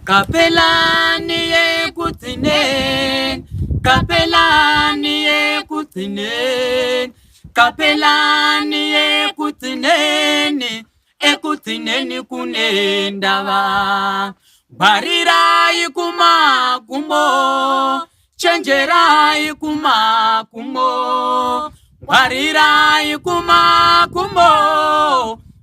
Kapelani ekutinen, kapelani ekutinen, kapelani ekutinen, ekutinen kunendava. Barirai kumakumbo, chenjerai kumakumbo, barirai kumakumbo,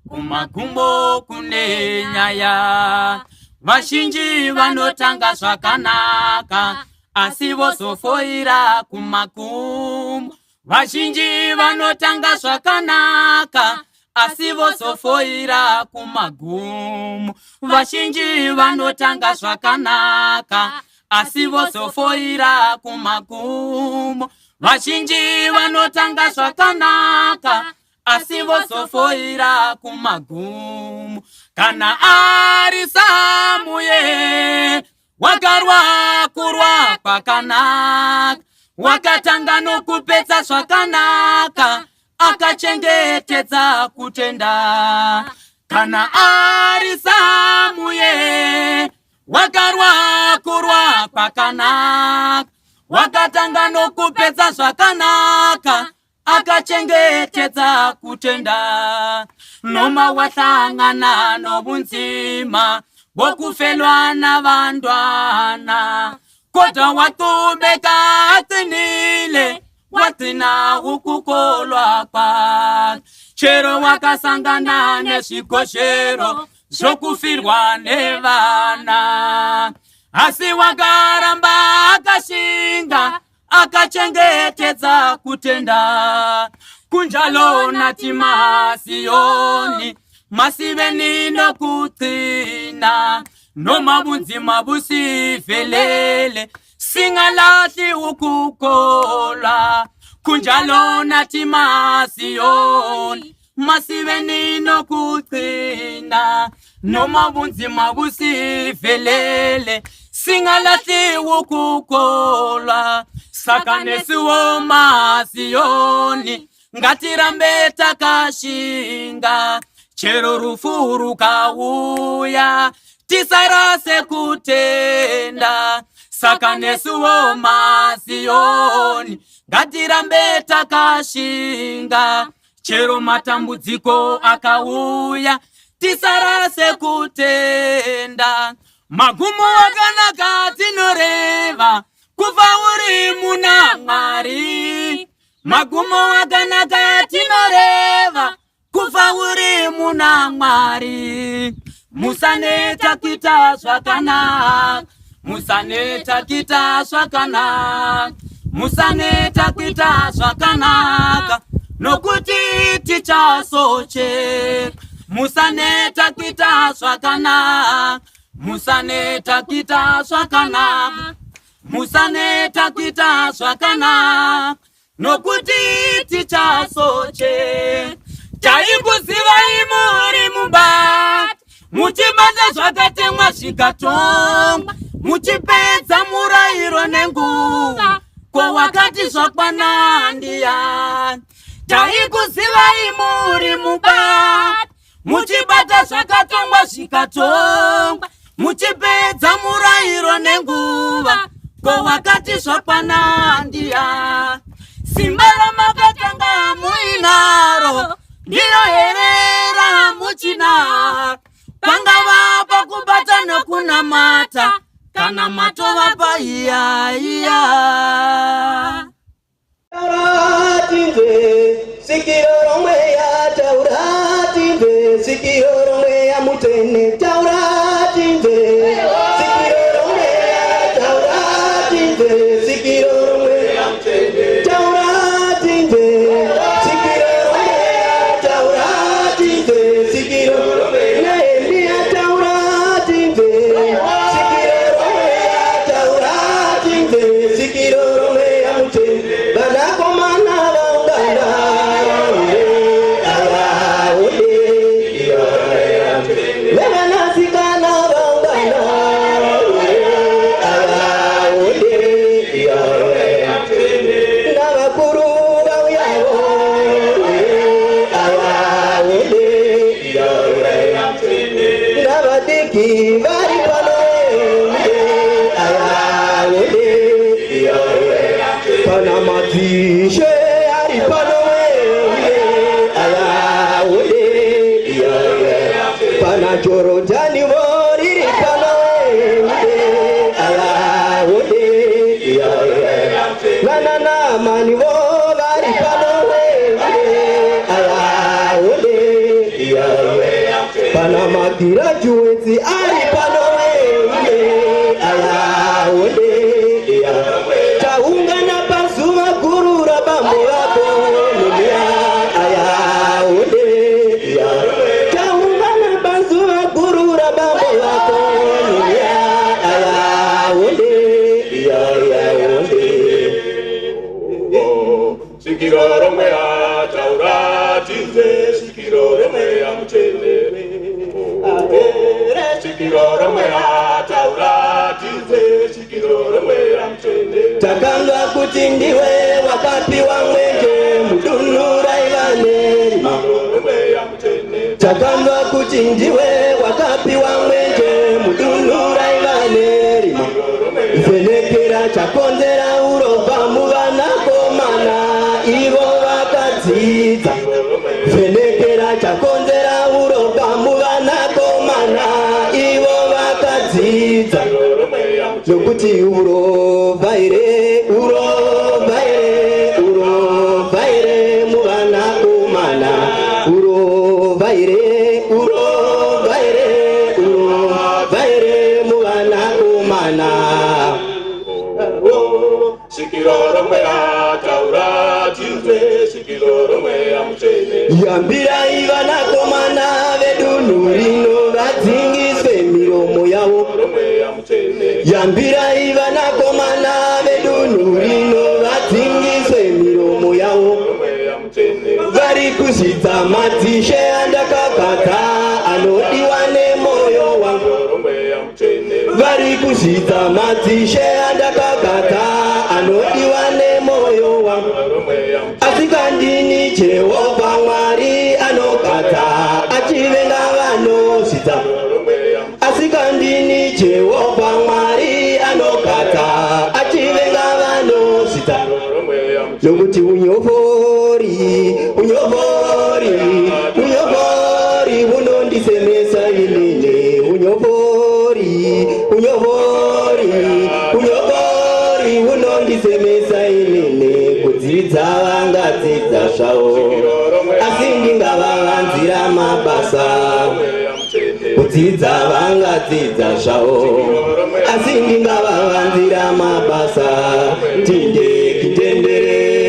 kumakumbo kunenyaya. Vashinji vanotanga zvakanaka, asi vozofoira kumakumbo. Vashinji vanotanga zvakanaka, asi vozofoira kumagumo. Vashinji vanotanga zvakanaka, asi vozofoira kumagumo. Vashinji vanotanga zvakanaka, asi vozofoira kumagumo. Kana ari Samuye wakarwa kurwa kwakanaka, wakatanga nokupedza zvakanaka, akachengetedza kutenda. Kana ari Samuye wakarwa kurwa kwakanaka, wakatanga nokupedza zvakanaka, akachengetedza kutenda. Noma wahlangana nobunzima bokufelwa nabantwana, kodwa waqhubeka aqinile, wagcina ukukholwa kwakhe. Chero wakasangana nezvigoshero zokufirwa nevana, asi wakaramba akashinga, akachengetedza kutenda. Kunjalo nati Masiyoni, masiveni nokuqina, noma bunzima busivelele, singalahli ukukholwa. Kunjalo nathi Masiyoni, masiveni nokuqina, noma bunzima busivelele, singalahli ukukholwa. Sakanesiwo Masiyoni, ngatirambe takashinga, chero rufu rukauya, tisarase kutenda. Sakanesiwo Masiyoni, ngatirambe takashinga, chero matambudziko akauya, tisarase kutenda. Magumo akanaka tinoreva, kufa uri muna Mwari. Magumo akanaka tinoreva, kufa uri muna Mwari. Musaneta kuita zvakanaka, musaneta kuita zvakanaka, musaneta kuita zvakanaka, nokuti tichazocheka. Musaneta kuita zvakanaka, musaneta kuita zvakanaka, musaneta kuita zvakanaka, nokuti tichazocheka. Taikuzivai muri mubati, muchibata zvakatemwa zvikatongwa, muchipedza murayiro nenguva, ko wakati zvakwana ndiani. Taikuzivai muri mubati, muchibata zvakatongwa zvikatongwa, muchipedza murayiro nenguva, ko wakati zvakwana ndiani. Simba ramakatanga muinaro, ndilo herera muchinaro. Pangava pakubata nokunamata, kana matova paiyaiya. Taurative, sikiroromwe ya taurative, sikiroromwe ya mutene taurative, sikiroromwe ya taurative, sikiroromwe ya mutene taurative, sikiroromwe ya taurative, sikiroromwe ya taurative, sikiroromwe ya taurative, sikiroromwe ya mutene. Banakomana bangana, Levana sikana bangana, Navakuru bauyao, Navadiki varipane, vari pano aya pana Jorodani riri pano aya na mani vari pano aya pana magirajueti ari pano taungana pazuva guru rabambo vako taungana pazuva guru rabambo vako Sikiroro mea taura tize sikiroro mea mchenere sikiroro mea taura tize sikiroro mea mchenere takanga kuti ndiwe wakapiwa mwenje mudunura ivaneri takanga kuti ndiwe wakapiwa mwenje mudunura ivaneri venekera chakonzera uropa muvanakomana ivo vakadzidza venekera chakonzera uropa muvanakomana ivo vakadzidza nokuti urovhaire muvanakomana urovhaire muvanakomana sikiroro mea taura tize sikiroro mea mchenere yambirai vanakomana vedunhu rino vadzingiswe miromo yavo yambirai vanakomana vedunhu rino vadzingiswe miromo yavo vari kuzvidza madzishe andakagata anodiwa nemoyo wangu vari kuzvidza madzishe andakagata anodiwa nemoyo wangu asikandini Jehovha Mwari anogata achivenga vanozvidza asikandini Jehovha Mwari anogata achivenga vanozvidza nokuti unyovori unondisemesa inini unyovori unondisemesa inini kudzidza vangadzidza zvavo asi ndingavavanzira mabasa kudzidza vangadzidza zvavo asi ndingavavanzira mabasa tindekitendere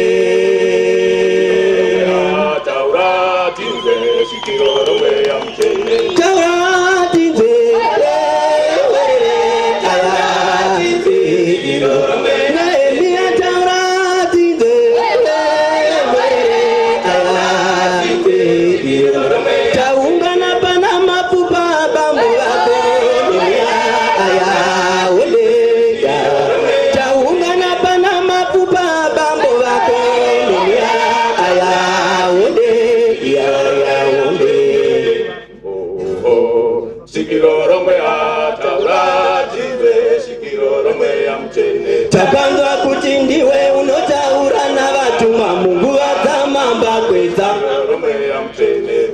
takanzwa kuti ndiwe unotaura navatumwa munguva dzamamba kwedza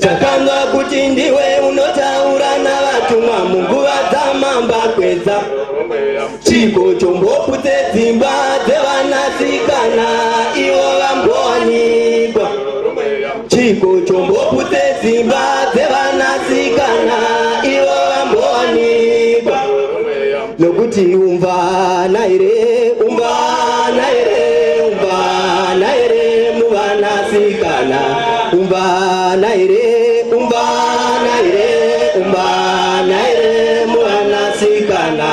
takanzwa kuti ndiwe unotaura navatumwa munguva dzamamba kwedza chiko chomboputse dzimba dzevanasikana ivo vambowanikwa chiko chomboputse dzimba dzevanasikana ivo vambowanikwa nokuti umvana ere muvanasikana umvana ere muvanasikana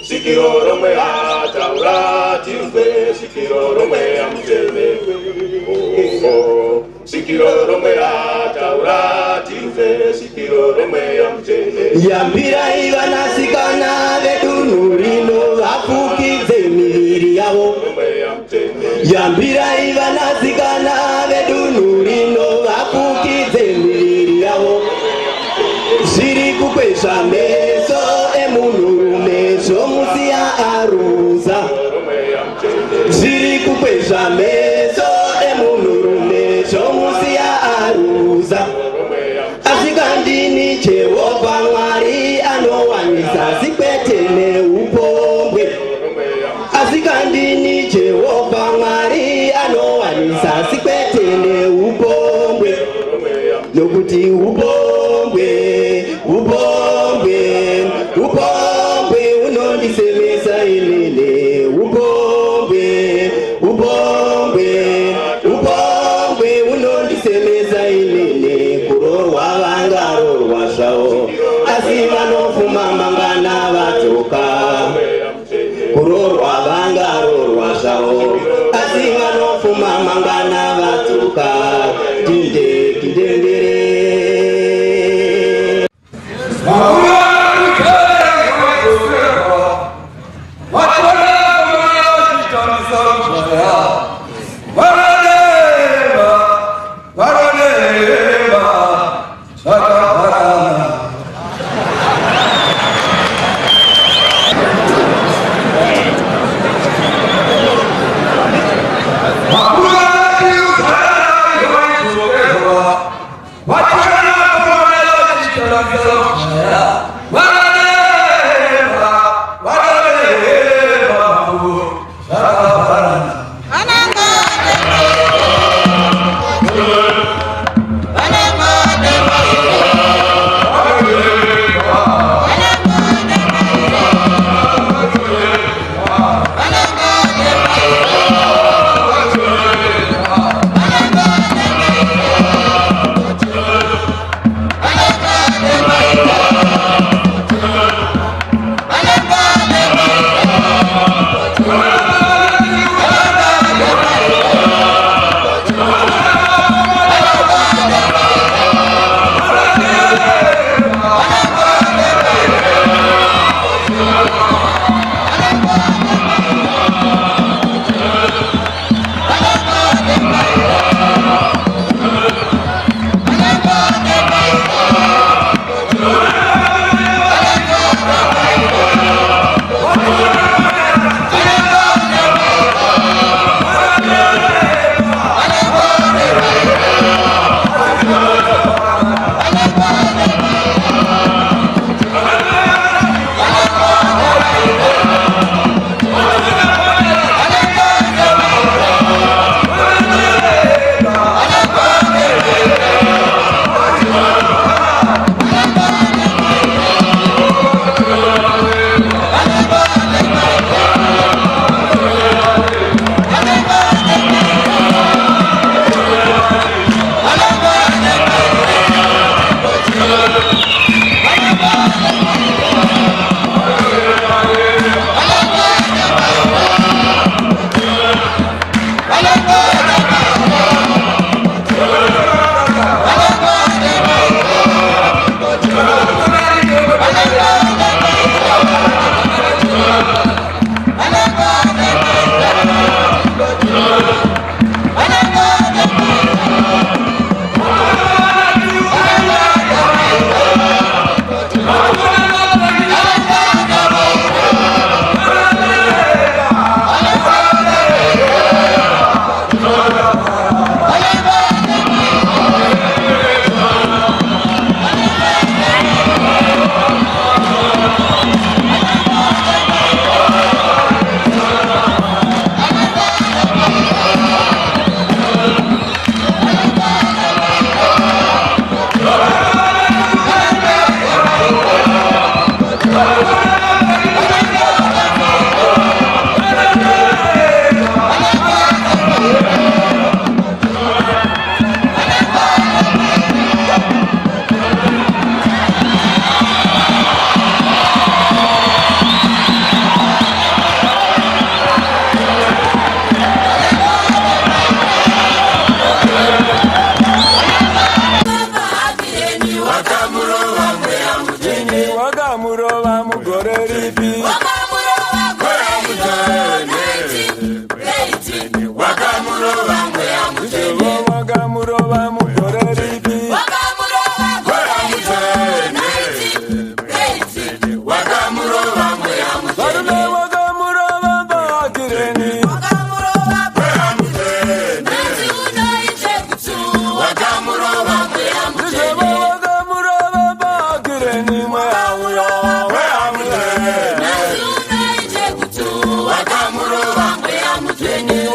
sikiroro mea taura tize sikiroro mea mchenere sikiroro mea taura tize sikiroro mea mchenere yambirai vanasikana vedunhu rino vafukidze miviri yavo yambirai vanasikana vedunhu rino vafukidze miviri yavo zviri kukwezva meso emunhurume zvomusiya aruza zviri kukwezva eti ubongwe ubongwe ubongwe unondisemesa ilele ubongwe ubongwe ubongwe unondisemesa ilele kurorwa vangarorwa zvavo asi vanofuma mangana vatoka kurorwa vangarorwa zvavo asi vanofuma mangana vatoka dinde kidendere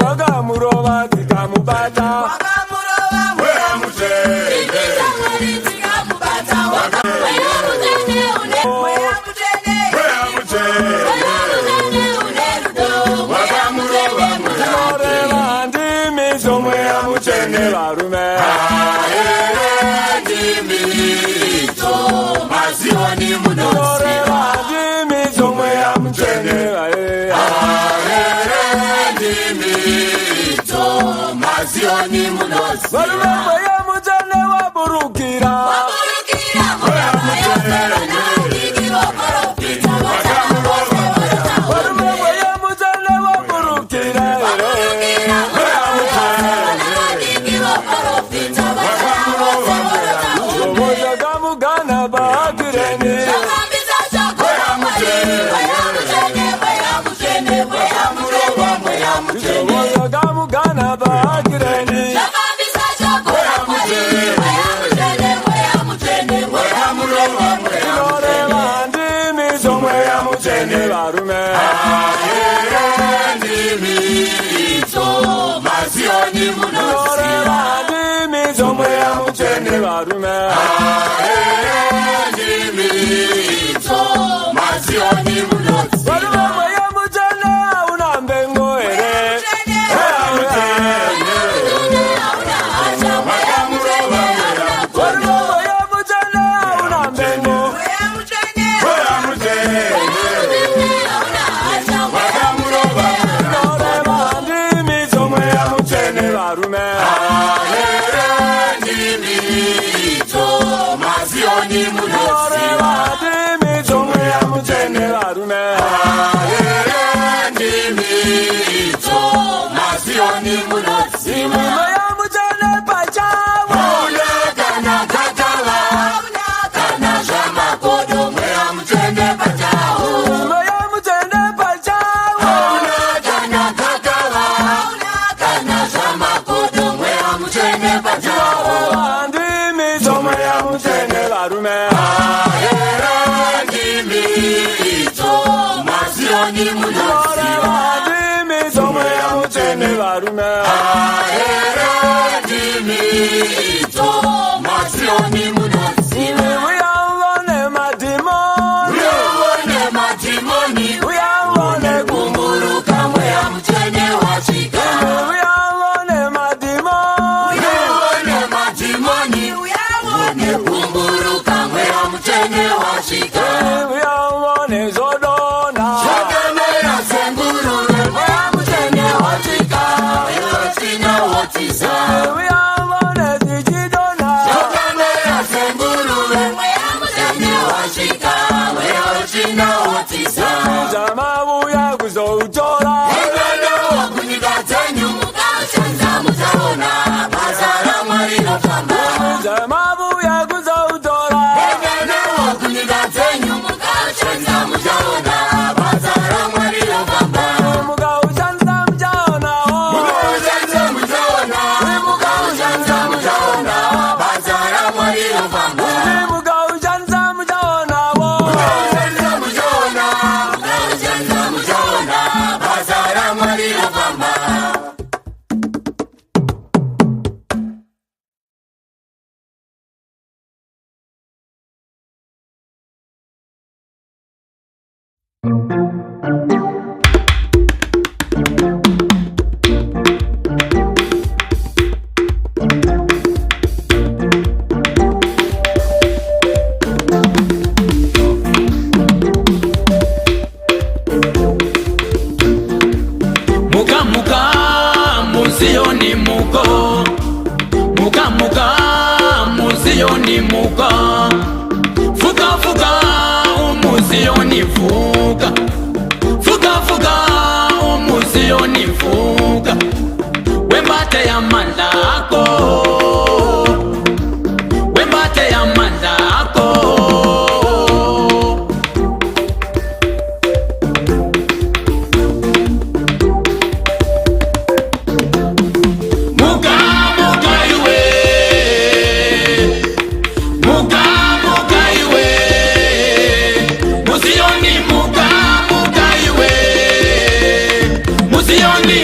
Wakamurova tikamubata, wakamurova mweya mutende. somwe ya mchene barume Ndimito mazioni munosi somwe ya mchene Ndimito mazioni munosi barume ya mchene waburukira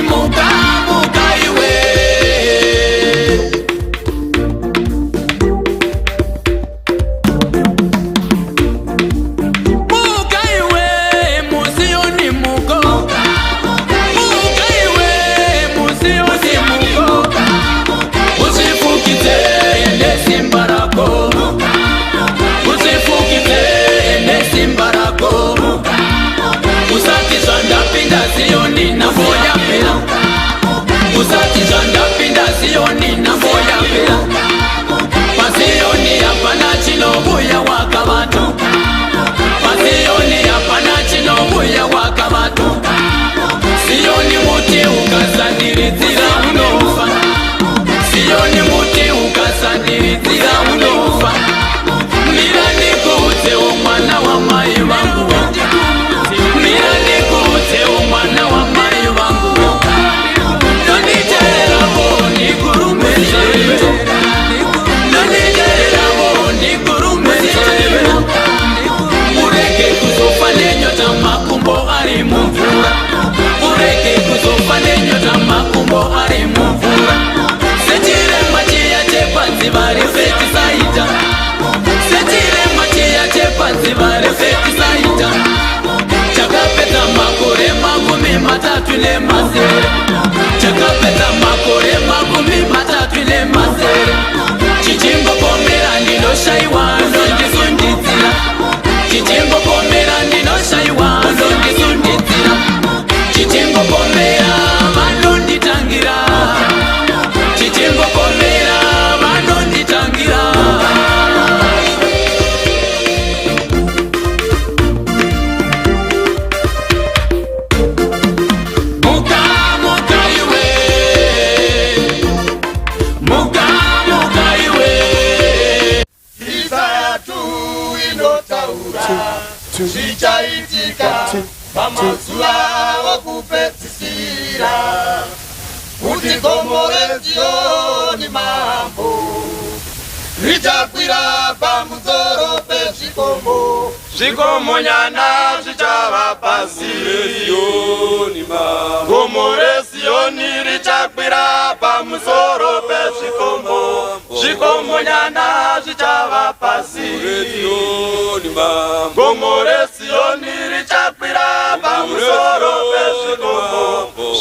Muka pamazuva okupedzisira kuti gomo reZioni mambo richakwira pamusoro pezvikomo zvikomonyana zvichava pasi reZioni mambo gomo reZioni richakwira pamusoro pezvikomo zvikomonyana zvichava pasi reZioni mambo gomo reZioni richakwira pamusoro pezvikomo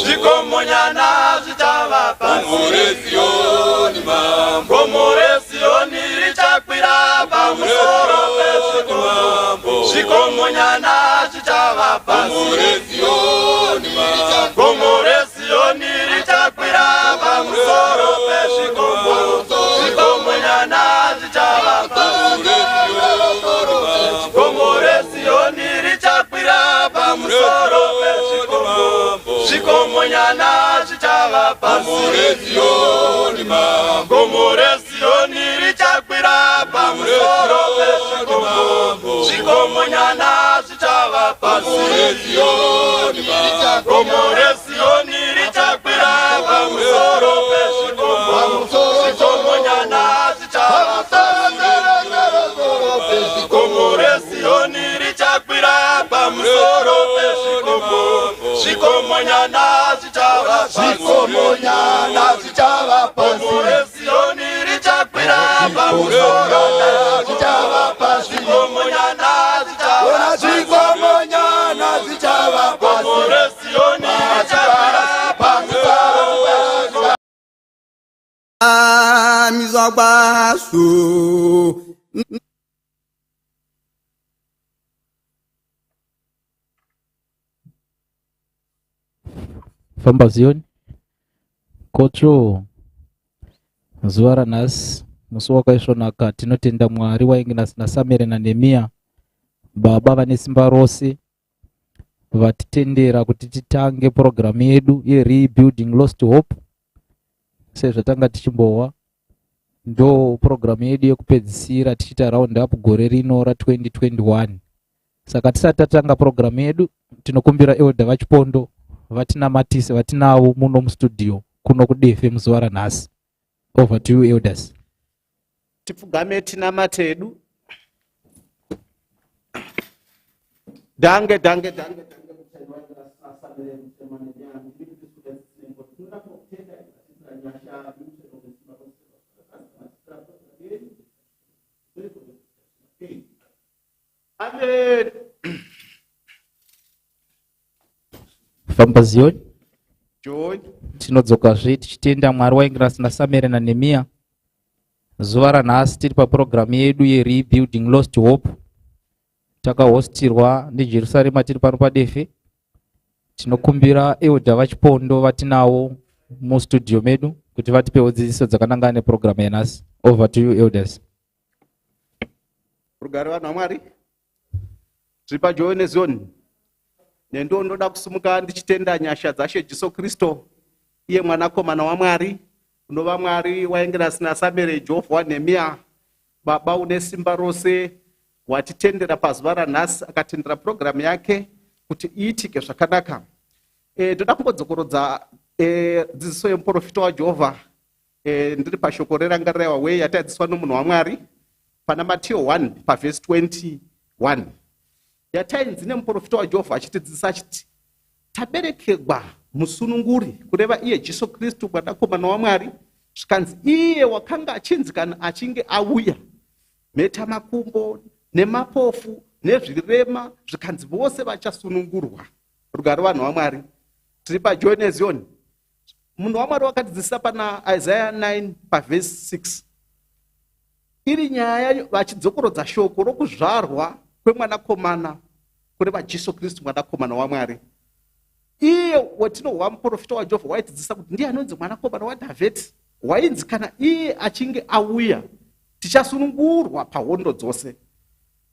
zvikomonyana zvichava pasi reZioni mambo gomo reZioni richakwira pamusoro pezvikomo zvikomonyana zvichava pasi reZioni mambo gomo reZioni richakwira pamusoro pezvikomo zvikomonyana zvichava pasi gomo reZioni richakwira pamusoro pezvikomo zvikomonyana zvichava pasi reZioni mambo gomo reZioni richakwira pamusoro pezvikomo zvikomonyana zvichava pasi reZioni mambo gomo reZioni richakwira pamusoro pezvikomo zvikomonyana zvichava pasi gomo reZioni richakwira pamusoro pezvikomo zvikomonyana zvichava pasi zvikomonyana zvichava pasi gomo reZioni richakwira pamusoro zvichava pasi zvikomonyana zvichava zvikomonyana zvichava pasi gomo reZioni richakwira pamusoro mizwakwaso famba Zioni kocho zuva ranhasi musi wakaisvonaka tinotenda Mwari wainge nasamere naNehemiya baba vane simba rose vatitendera kuti titange programu yedu yerebuilding lost hope sezvo tanga tichimbowa ndo programu yedu yekupedzisira tichita round up gore rino ra2021 saka tisati tatanga programu yedu tinokumbira elder vachipondo vatinamatise vatinavo muno mustudio kuno kuDefe muzuva ranhasi. Over to you elders. Tipfugame tinamate edu. Dange Amen. Famba Zioni. Joy. Tinodzokazve tichitenda Mwari wainge nasamere naNehemiya zuva ranhasi tiri paprogramu yedu yerebuilding lost hope takahostirwa neJerusarema tiri pano paDefe. Tinokumbira elder vachipondo vatinawo mustudio medu kuti vatipewo dzidziso dzakanangana neprogramu yanhasi. Over to you elders. Rugare vanhu vaMwari. Tiri paJoy neZioni. Nendo ndoda kusumuka ndichitenda nyasha dzaShe Jesu Kristo iye mwanakomana waMwari unova Mwari wainge nasamere Jehovha waNehemiya baba une simba rose watitendera pazuva ranhasi akatendera programu yake kuti iitike zvakanaka. Ndoda kumbodzokorodza dzidziso yemuprofita waJehovha ndiri pashoko rerangarira waway yatadzidziswa nomunhu waMwari pana Matthew 1 pavhesi 21 yatainzi nemuprofita waJehovha achitidzidzisa achiti taberekerwa musununguri kureva iye Jesu Kristu mwanakomana waMwari zvikanzi iye wakanga achinzikana achinge auya mheta makumbo nemapofu nezvirema zvikanzi vose vachasunungurwa. Rugare vanhu vaMwari. Tiri paJoy neZioni. Munhu waMwari wakatidzidzisa pana Isaiah 9 pavhesi 6 iri nyaya vachidzokorodza shoko rokuzvarwa kwemwanakomana kureva Jesu Kristu mwanakomana waMwari. Iye watinohwa muprofita waJehovha waitidzidzisa kuti ndiye anonzi mwanakomana waDhavhidhi wainzi kana iye achinge auya tichasunungurwa pahondo dzose.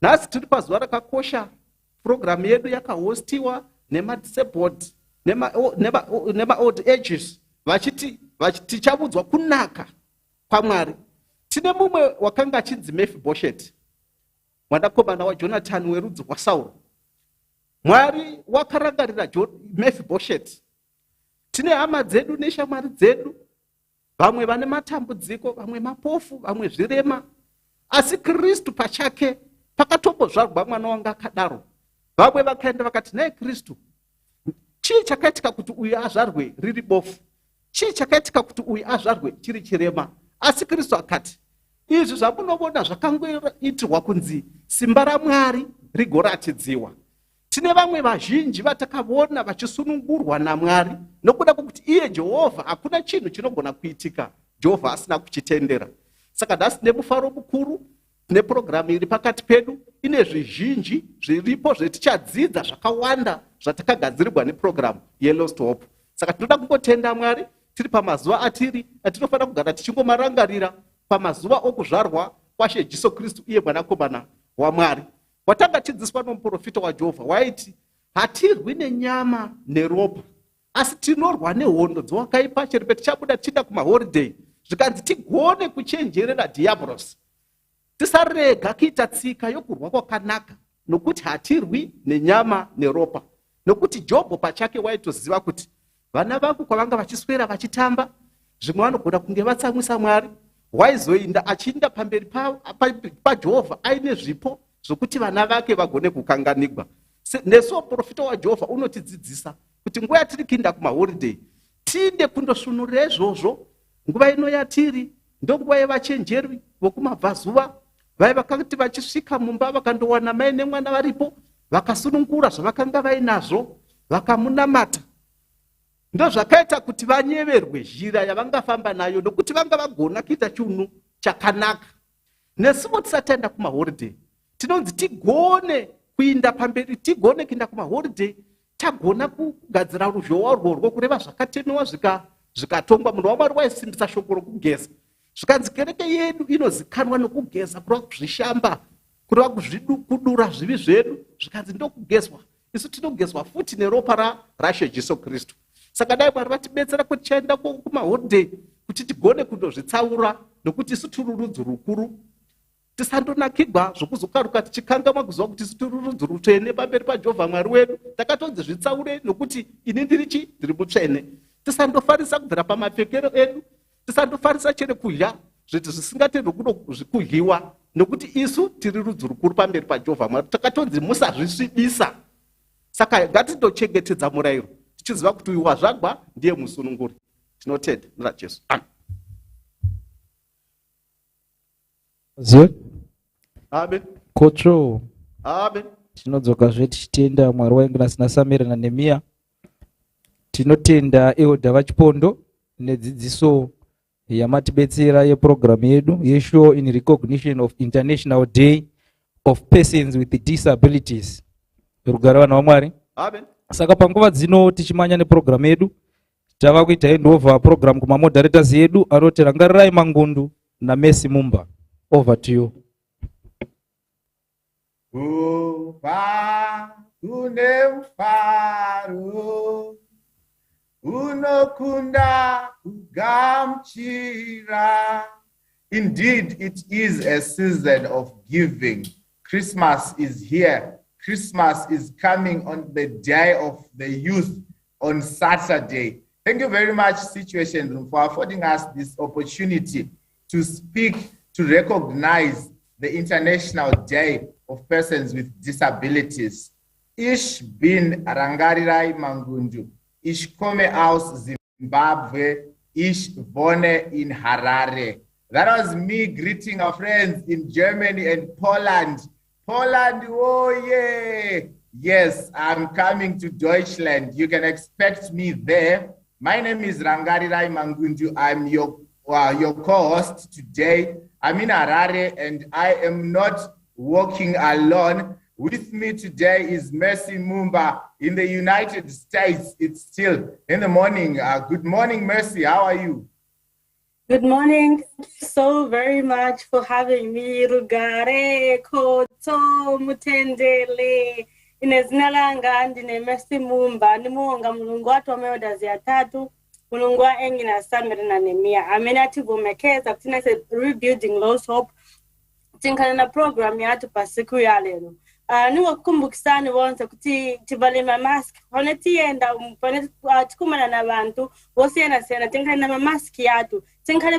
Nhasi tiri pazuva rakakosha, programu yedu yakahostiwa nemadisabilities nema-old ages vachiti tichabudzwa kunaka kwaMwari. Tine mumwe wakanga achinzi Mephibosheth mwanakomana waJonatani werudzi rwaSauro. Mwari wakarangarira Mephibosheth. Tine hama dzedu neshamwari dzedu, vamwe vane matambudziko, vamwe mapofu, vamwe zvirema, asi Kristu pachake pakatombozvarwa mwana wanga akadaro. Vamwe vakaenda vakati, naye Kristu, chii chakaitika kuti uyu azvarwe riri bofu? Chii chakaitika kuti uyu azvarwe chiri chirema? Asi Kristu akati, izvi zvamunoona zvakangoitirwa kunzi simba raMwari rigoratidziwa. Tine vamwe vazhinji vatakavona vachisunungurwa naMwari nokuda kwokuti iye Jehovha hakuna chinhu chinogona kuitika Jehovha asina kuchitendera. Saka nhasi nemufaro mukuru nepurogiramu iri pakati pedu ine zvizhinji zviripo zvetichadzidza zvakawanda zvatakagadzirirwa nepurogiramu yeLost Hope. Saka tinoda kungotenda Mwari tiri pamazuva atiri atinofanira kugara tichingomarangarira pamazuva okuzvarwa kwaShe Jesu Kristu iye mwanakomana waMwari. Watanga chidzidziswa nomuprofita waJehovha waiti, hatirwi nenyama neropa, asi tinorwa nehondo dzowakaipa chero tichabuda tichienda kumaholideyi, zvikanzi tigone kuchenjerera dhiabhorosi. Tisarega kuita tsika yokurwa kwakanaka, nokuti hatirwi nenyama neropa. Nokuti Jobho pachake waitoziva kuti vana vangu kwavanga vachiswera vachitamba, zvimwe vanogona kunge vatsamwisa Mwari, waizoinda achiinda pamberi paJehovha aine zvipo zvokuti vana vake vagone kukanganigwa. Neso profita waJehovha unotidzidzisa kuti nguva yatiri kuinda kumaholideyi tiinde kundosvinurira izvozvo. Nguva ino yatiri ndonguva yevachenjeri vokumabvazuva, vai vakati vachisvika mumba vakandowana mai nemwana varipo, vakasunungura zvavakanga vainazvo, vakamunamata. Ndozvakaita kuti vanyeverwe njira yavangafamba nayo, nokuti vanga vagona kuita chinhu chakanaka. Nesuwo tisataenda kumaholideyi tinonzi tigone kuinda pamberi, tigone kuinda kumaholideyi tagona kugadzira ruzhowa rworwo kureva zvakatemewa zvikatongwa. Munhu waMwari waisimbisa shoko rokugeza, zvikanzi kereke yedu inozikanwa nokugeza, kureva kuzvishamba, kureva kudura zvivi zvedu, zvikanzi ndokugezwa. Isu tinogezwa futi neropa raShe Jesu Kristu. Saka dai Mwari vatibetsera kuti tichaenda kumaholideyi kuti tigone kundozvitsaura, nokuti isu tiri rudzi rukuru. Tisandonakigwa zvokuzokaruka tichikangamwa kuziva kuti isu tiri rudzi rutsvene pamberi paJehovha Mwari wedu. Takatonzi zvitsaure nokuti ini ndiri chi? Ndiri mutsvene. Tisandofarisa kubvira pamapfekero edu, tisandofarisa chero kudya zviti zvisingatendi kudyiwa, nokuti isu tiri rudzi rukuru pamberi paJehovha Mwari. Takatonzi musazvisvibisa. Saka ngatindochengetedza murayiro tichiziva kuti uyu wazvagwa ndiye musununguri. Tinotenda naJesu. Amen. Kotro. Amen. Tinodzoka tichitenda Mwari waingina sina Samira na Nehemia. Tinotenda eodha vachipondo nedzidziso yamatibetsera yeprogramu yedu yeshow in recognition of International Day of Persons with Disabilities. Rugare vanhu vaMwari. Amen. Saka panguva dzino tichimanya neprogramu yedu tava kuita handover program kumamoderators yedu anoti Rangarirai Mangundu naMercy Mumba. Over to you. Upa unemfaro unokunda kugamchira. Indeed, it is a season of giving. Christmas is here. Christmas is coming on the day of the youth on Saturday. Thank you very much, Situation Room, for affording us this opportunity to speak, to recognize the International Day of Persons with Disabilities. Ich bin Rangarirai Mangundu. Ich komme aus Zimbabwe. Ich wohne in Harare. That was me greeting our friends in Germany and Poland. Poland, oh yeah. Yes, I'm coming to Deutschland. You can expect me there. My name is Rangarirai Mangundu. I'm your co-host today. I'm in Harare and I am not walking alone. With me today is Mercy Mumba in the United States. It's still in the morning. Good morning, Mercy. How are you? Good morning. Thank you so very much for having me. Rugare, Koto, Mutendele. Inezina langa ndine Mercy Mumba. Nimuonga mulungu watu wameoda ziatatu. Mulungu wa engi na Samira na Nehemia. Amena tivomekeza kutina se rebuilding Lost Hope. Tinkana na program ya atu pasiku ya lero. ningokukumbukisani bonse kuti tivale mamask pane tiyenda pane tikumana na vantu vosiyana-siyana tinkhale na mamaski yatu tinkhale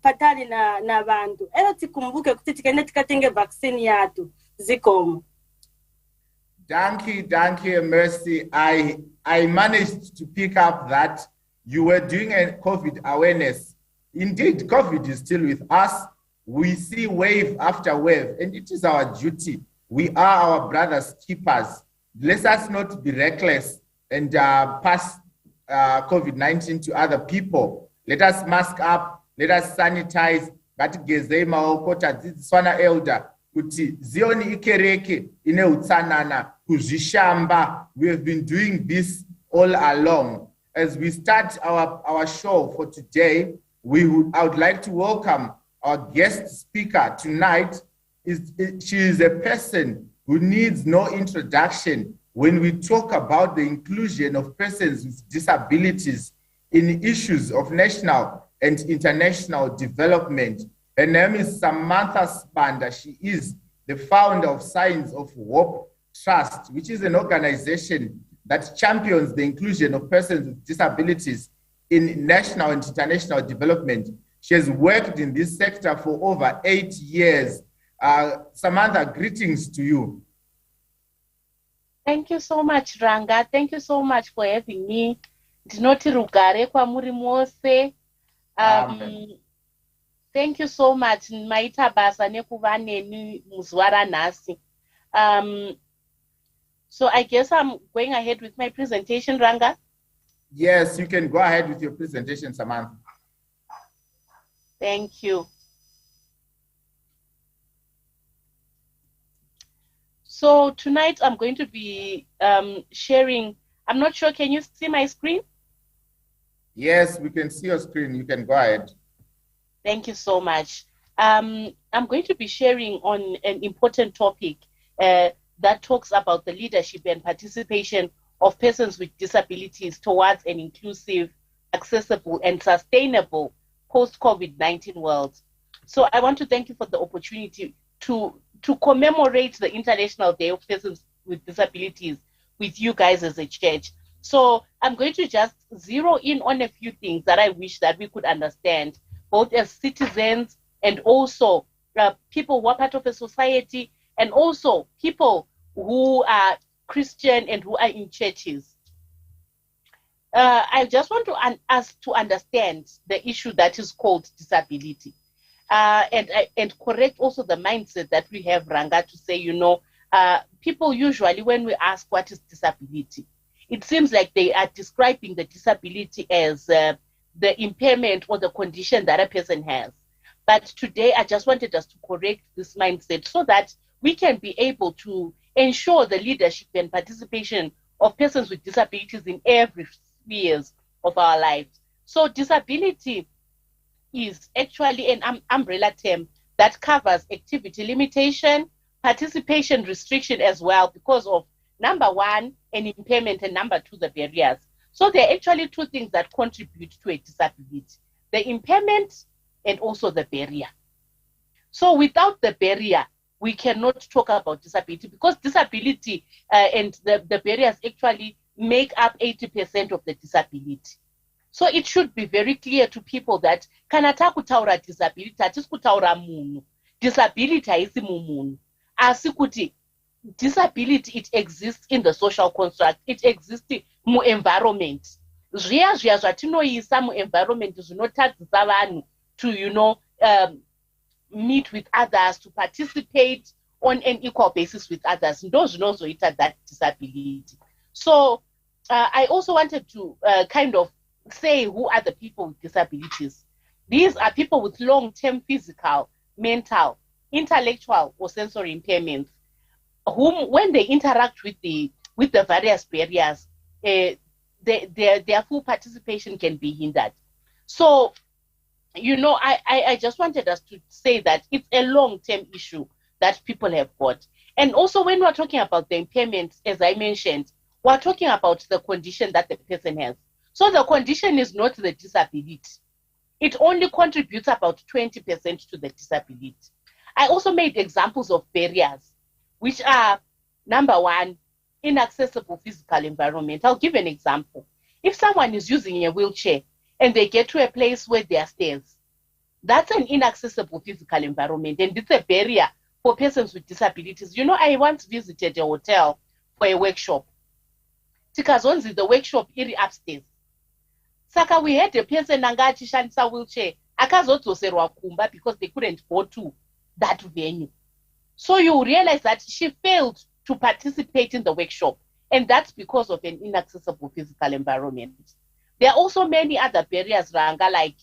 patali na vantu ero tikumbuke kuti tikende tikatenge vaccine yatu zikomo. Danke, Mercy. I managed to pick up that you were doing a COVID awareness. Indeed, COVID is still with us. We see wave after wave, and it is our duty. We are our brothers' keepers. Let us not be reckless and pass COVID-19 to other people. Let us mask up. Let us sanitize. Elder. Kuti zioni ikereke ine utsanana kuzvishamba. We have been doing this all along. As we start our show for today, I would like to welcome our guest speaker tonight. She is a person who needs no introduction when we talk about the inclusion of persons with disabilities in issues of national and international development. Her name is Samantha Spanda. She is the founder of Signs of Hope Trust, which is an organization that champions the inclusion of persons with disabilities in national and international development. She has worked in this sector for over 8 years. Samantha, greetings to you. Thank you so much, Ranga. Thank you so much for having me. Ndinoti rugare kwamuri mose. Thank you so much. Maita basa nekuva neni muzuva ranhasi. So I guess I'm going ahead with my presentation, Ranga. Yes, you can go ahead with your presentation, Samantha. Thank you. So tonight I'm going to be sharing, I'm not sure, can you see my screen? Yes, we can see your screen. You can go ahead. Thank you so much. I'm going to be sharing on an important topic that talks about the leadership and participation of persons with disabilities towards an inclusive, accessible, and sustainable post-COVID-19 world. So I want to thank you for the opportunity to commemorate the International Day of Persons with Disabilities with you guys as a church. So I'm going to just zero in on a few things that I wish that we could understand, both as citizens and also people who are part of a society, and also people who are Christian and who are in churches. I just want us to understand the issue that is called disability, and correct also the mindset that we have, Ranga, to say, you know, people usually, when we ask what is disability, it seems like they are describing the disability as the impairment or the condition that a person has. But today, I just wanted us to correct this mindset so that we can be able to ensure the leadership and participation of persons with disabilities in every spheres of our lives. So disability is actually an umbrella term that covers activity limitation, participation restriction as well, because of number one, an impairment, and number two, the barriers. So there are actually two things that contribute to a disability: the impairment and also the barrier. So without the barrier, we cannot talk about disability, because disability and the barriers actually make up 80% of the disability. So it should be very clear to people that kana takutaura disability hatisi kutaura munhu. Disability haisi mumunhu. Asi kuti disability, it exists in the social construct, it exists mu environment. Zviya zvatinoisa mu environment zvinotadzisa vanhu to, you know, meet with others, to participate on an equal basis with others. Ndo zvinozoita that disability. So I also wanted to kind of say who are the people with disabilities. These are people with long-term physical, mental, intellectual, or sensory impairments, whom, when they interact with the various barriers, their full participation can be hindered. So, you know, I just wanted us to say that it's a long-term issue that people have got. And also, when we're talking about the impairments, as I mentioned, we're talking about the condition that the person has. So the condition is not the disability. It only contributes about 20% to the disability. I also made examples of barriers, which are Number one, inaccessible physical environment. I'll give an example. If someone is using a wheelchair and they get to a place where there are stairs, that's an inaccessible physical environment, and it's a barrier for persons with disabilities. You know, I once visited a hotel for a workshop. Tikazonzi, the workshop iri upstairs. Saka we had a person anga achishandisa wheelchair akazodzoserwa kumba because they couldn't go to that venue. So you realize that she failed to participate in the workshop, and that's because of an inaccessible physical environment. There are also many other barriers, Ranga, like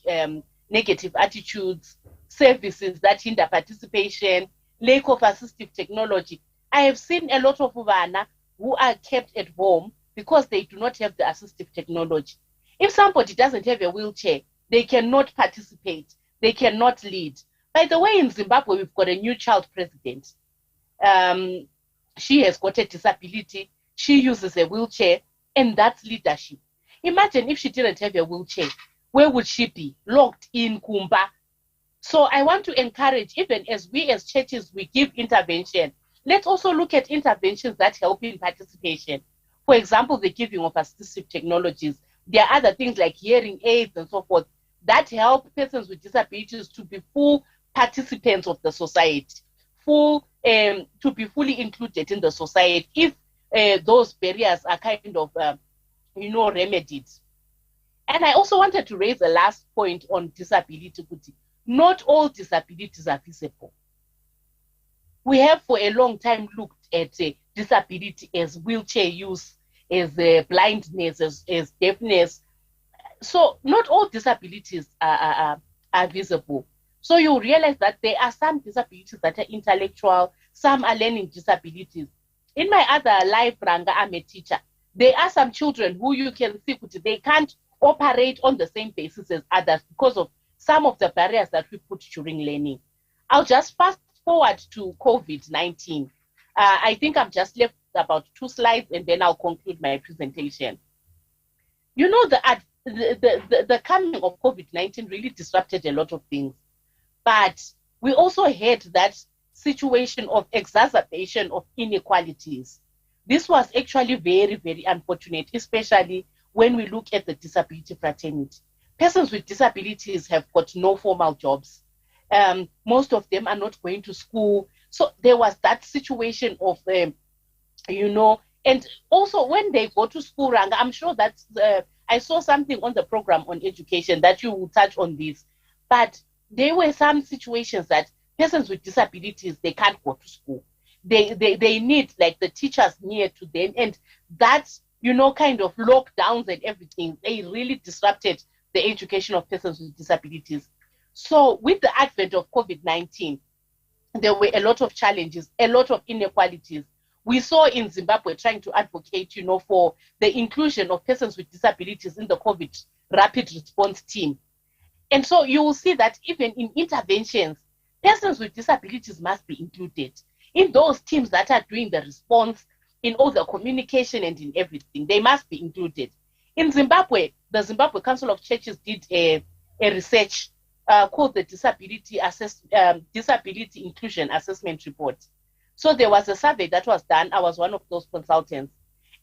negative attitudes, services that hinder participation, lack of assistive technology. I have seen a lot of Uvana who are kept at home because they do not have the assistive technology. If somebody doesn't have a wheelchair, they cannot participate, they cannot lead. By the way, in Zimbabwe, we've got a new child president. She has got a disability, she uses a wheelchair, and that's leadership. Imagine if she didn't have a wheelchair, where would she be? Locked in Kumba. So I want to encourage, even as we as churches, we give intervention, let's also look at interventions that help in participation. For example, the giving of assistive technologies. There are other things like hearing aids and so forth that help persons with disabilities to be full participants of the society, to be fully included in the society if those barriers are kind of, remedied. And I also wanted to raise the last point on disability. Not all disabilities are visible. We have for a long time looked at disability as wheelchair use, as blindness, as deafness. So not all disabilities are visible. So you realize that there are some disabilities that are intellectual, some are learning disabilities. In my other life, Ranga, I'm a teacher. There are some children who you can see they can't operate on the same basis as others because of some of the barriers that we put during learning. I'll just fast forward to COVID-19. I think I've just left about 2 slides and then I'll conclude my presentation. You know, the coming of COVID-19 really disrupted a lot of things. But we also had that situation of exacerbation of inequalities. This was actually very, very unfortunate, especially when we look at the disability fraternity. Persons with disabilities have got no formal jobs. Most of them are not going to school. So there was that situation of, and also when they go to school, Ranga, I'm sure that I saw something on the program on education that you will touch on this. But there were some situations that persons with disabilities, they can't go to school. They need like the teachers near to them, and that's kind of lockdowns and everything. They really disrupted the education of persons with disabilities. So with the advent of COVID-19, there were a lot of challenges, a lot of inequalities. We saw in Zimbabwe trying to advocate, for the inclusion of persons with disabilities in the COVID rapid response team. And so you will see that even in interventions, persons with disabilities must be included in those teams that are doing the response, in all the communication and in everything. They must be included. In Zimbabwe, the Zimbabwe Council of Churches did a research called the Disability Inclusion Assessment Report. So there was a survey that was done. I was one of those consultants.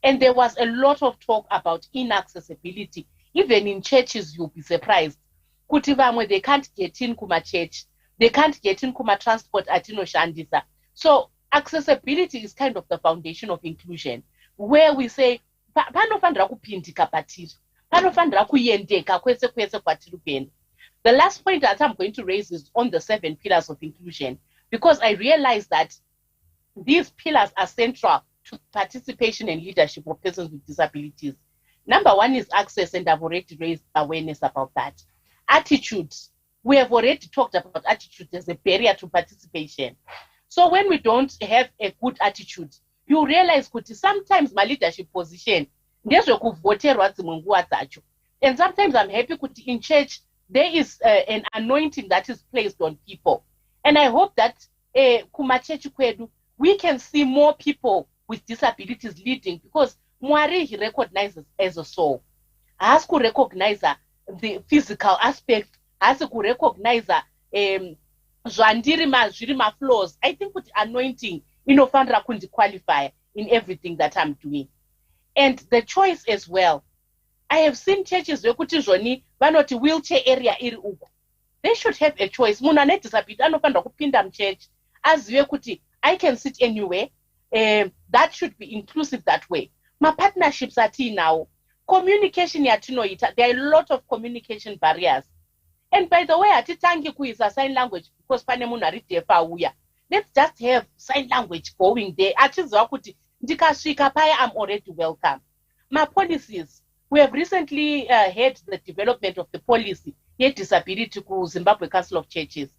And there was a lot of talk about inaccessibility. Even in churches, you'll be surprised. Kutivamwe, they can't get in kuma church. They can't get in kuma transport atino shandisa. So accessibility is kind of the foundation of inclusion, where we say, panofanira kupindika patiri, panofanira kuendeka kwese kwese kwatiri kuenda. The last point that I'm going to raise is on the 7 pillars of inclusion, because I realize that these pillars are central to participation and leadership of persons with disabilities. Number 1 is access, and I've already raised awareness about that. Attitudes. We have already talked about attitude as a barrier to participation. So when we don't have a good attitude, you realize that sometimes my leadership position, and sometimes I'm happy that in church, there is an anointing that is placed on people. And I hope that we can see more people with disabilities leading, because Mwari, he recognizes as a soul. Has to recognize the physical aspect, has to recognize flaws. I think with anointing, Fanra couldn't qualify. in everything that I'm doing. And the choice as well. I have seen churches where vanoti wheelchair area iri uku. They should have a choice. Munhu ane disability anofanira kupinda muchurch azive kuti I can sit anywhere. That should be inclusive that way. Partnerships now. Communication yatinoita. There are a lot of communication barriers. And by the way, atitangi kuisa sign language because pane munhu ari deaf auya. Let's just have sign language going there. Achiziva kuti ndikasvika paya I'm already welcome. My policies. We have recently had the development of the policy yet disability to Zimbabwe Council of Churches.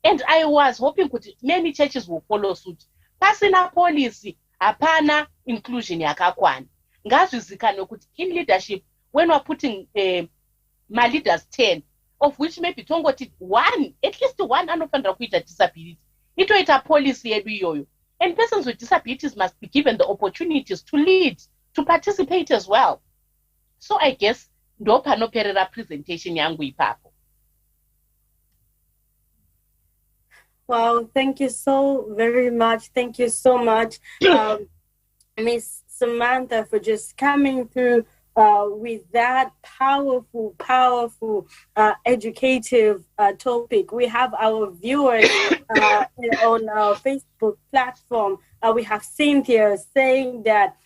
And I was hoping that many churches will follow suit. Pasina policy, apana inclusion yakakwana. Ngazvizikanwe kuti in leadership, when we're putting my leaders 10, of which maybe tongoti one, at least one anofanira kuita disability. Itoita policy yedu iyoyo. And persons with disabilities must be given the opportunities to lead, to participate as well. So I guess ndo panoperera presentation yangu ipapo. Wow, thank you so very much. Thank you so much, Miss Samantha, for just coming through with that powerful educative topic. We have our viewers on our Facebook platform. We have Cynthia saying that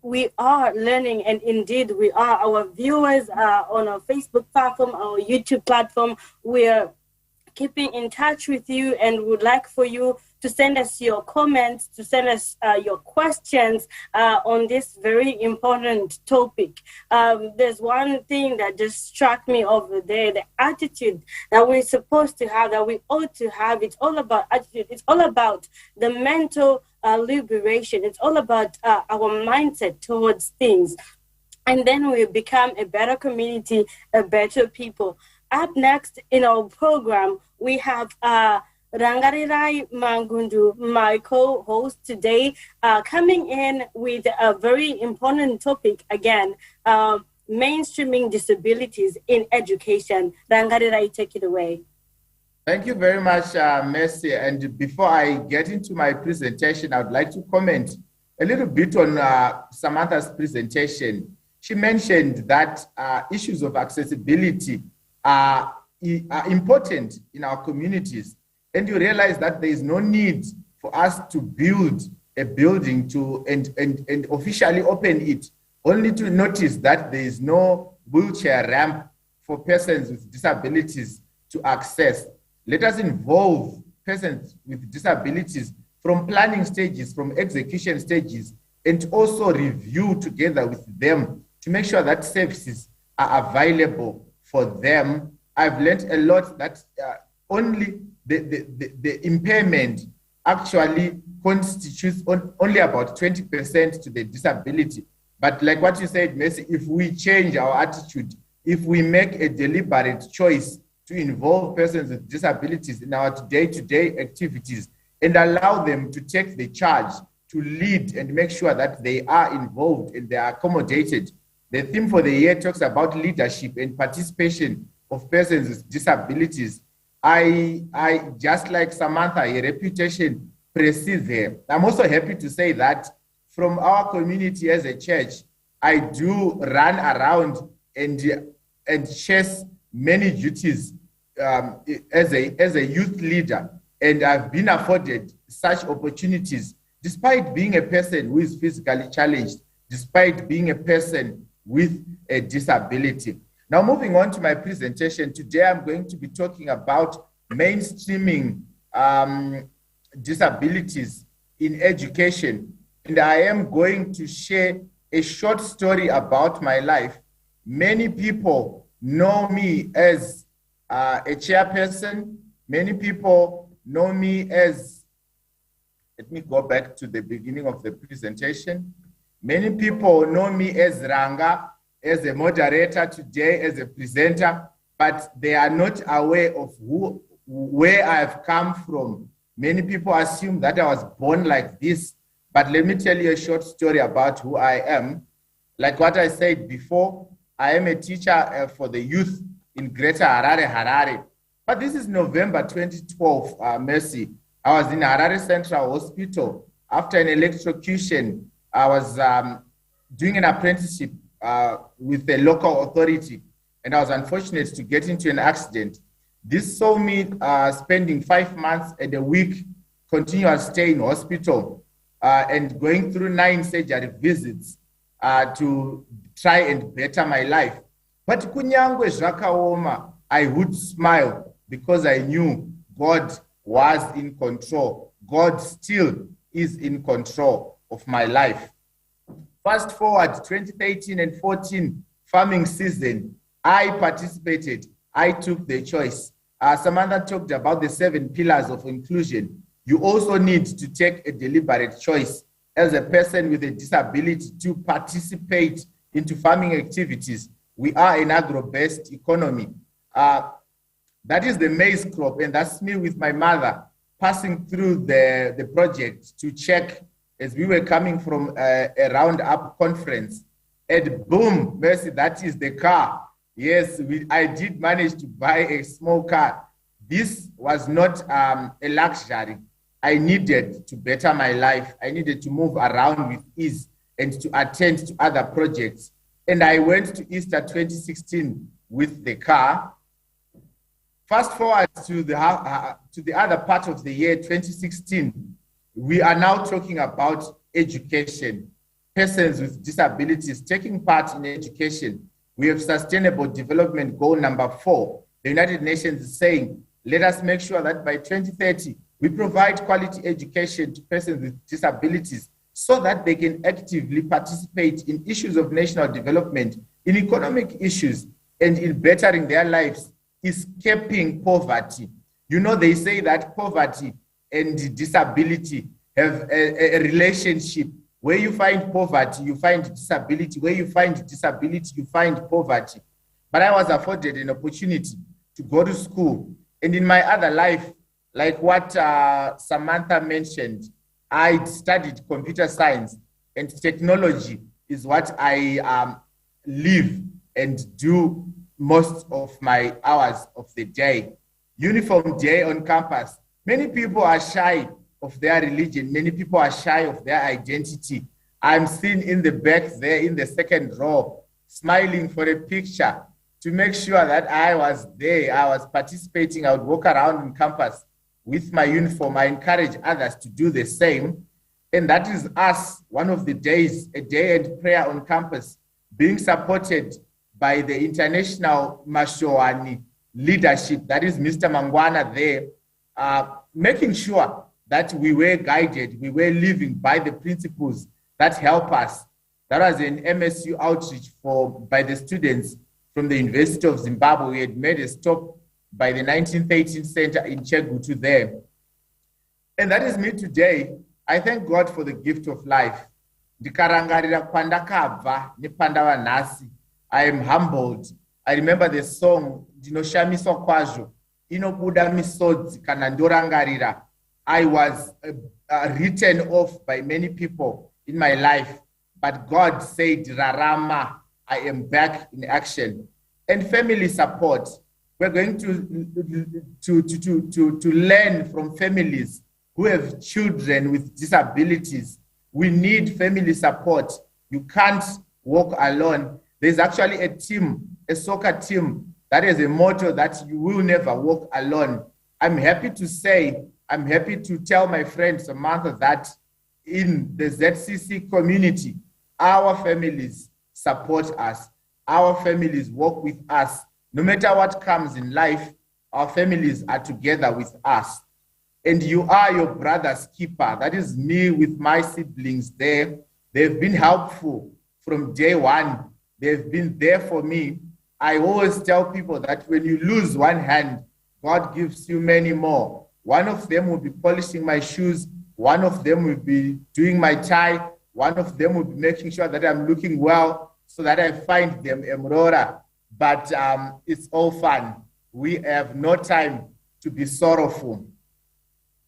we are learning, and indeed we are. Our viewers on our Facebook platform, our YouTube platform, we're keeping in touch with you and would like for you to send us your comments, to send us your questions on this very important topic. There's one thing that just struck me over there, the attitude that we're supposed to have, that we ought to have. It's all about attitude. It's all about the mental liberation. It's all about our mindset towards things. And then we become a better community, a better people. Up next in our program, we have Rangarirai Mangundu, my co-host today, coming in with a very important topic again, mainstreaming disabilities in education. Rangarirai, take it away. Thank you very much, Mercy. And before I get into my presentation, I would like to comment a little bit on Samantha's presentation. She mentioned that issues of accessibility are important in our communities. And you realize that there is no need for us to build a building and officially open it, only to notice that there is no wheelchair ramp for persons with disabilities to access. Let us involve persons with disabilities from planning stages, from execution stages, and also review together with them to make sure that services are available for them. I've learned a lot that only the impairment actually constitutes only about 20% to the disability. But like what you said, Messi, if we change our attitude, if we make a deliberate choice to involve persons with disabilities in our day-to-day activities and allow them to take the charge, to lead and make sure that they are involved and they are accommodated. The theme for the year talks about leadership and participation of persons with disabilities. I just like Samantha, her reputation precedes her. I'm also happy to say that from our community as a church, I do run around and chase many duties as a youth leader, and I've been afforded such opportunities despite being a person who is physically challenged, despite being a person with a disability. Now, moving on to my presentation, today I'm going to be talking about mainstreaming disabilities in education. And I am going to share a short story about my life. Many people know me as a chairperson. Many people know me as, let me go back to the beginning of the presentation. Many people know me as Ranga, as a moderator today, as a presenter, but they are not aware of where I've come from. Many people assume that I was born like this, but let me tell you a short story about who I am. Like what I said before, I am a teacher for the youth in Greater Harare. But this is November 2012, Mercy. I was in Harare Central Hospital after an electrocution, I was doing an apprenticeship with a local authority, and I was unfortunate to get into an accident. This saw me spending 5 months and a week continuous stay in hospital and going through 9 surgery visits to try and better my life. But kunyangwe zvakaoma, I would smile because I knew God was in control. God still is in control of my life. Fast forward 2013 and 14 farming season, I participated. I took the choice. Samantha talked about the 7 pillars of inclusion. You also need to take a deliberate choice as a person with a disability to participate into farming activities. We are an agro-based economy. That is the maize crop, and that's me with my mother passing through the project to check as we were coming from a roundup conference. And boom, mercy, that is the car. Yes, I did manage to buy a small car. This was not a luxury. I needed to better my life. I needed to move around with ease and to attend to other projects. And I went to Easter 2016 with the car. Fast forward to the other part of the year, 2016, we are now talking about education. Persons with disabilities taking part in education. We have Sustainable Development Goal number 4. The United Nations is saying, let us make sure that by 2030, we provide quality education to persons with disabilities so that they can actively participate in issues of national development, in economic issues, and in bettering their lives, escaping poverty. You know, they say that poverty and disability have a relationship. Where you find poverty, you find disability. Where you find disability, you find poverty. But I was afforded an opportunity to go to school. And in my other life, like what Samantha mentioned, I studied computer science, and technology is what I live and do most of my hours of the day. Uniform day on campus. Many people are shy of their religion. Many people are shy of their identity. I'm seen in the back there in the second row, smiling for a picture to make sure that I was there. I was participating. I would walk around on campus with my uniform. I encourage others to do the same. And that is us, one of the days, a day and prayer on campus, being supported by the international Mashoani leadership. That is Mr. Mangwana there, making sure that we were guided, we were living by the principles that help us. That was an MSU outreach by the students from the University of Zimbabwe. We had made a stop by the 1913 Center in Chegutu there. And that is me today. I thank God for the gift of life. I am humbled. I remember the song, Ndinoshamiswa kwazvo, inobuda misodzi kana ndorangarira. I was written off by many people in my life, but God said, Rarama, I am back in action. And family support. We're going to learn from families who have children with disabilities. We need family support. You can't walk alone. There's actually a team, a soccer team, that is a motto that you will never walk alone. I'm happy to tell my friend Samantha that in the ZCC community, our families support us. Our families work with us. No matter what comes in life, our families are together with us. And you are your brother's keeper. That is me with my siblings there. They've been helpful from day one. They've been there for me. I always tell people that when you lose one hand, God gives you many more. One of them will be polishing my shoes. One of them will be doing my tie. One of them will be making sure that I'm looking well so that I find them Emrora. But it's all fun. We have no time to be sorrowful.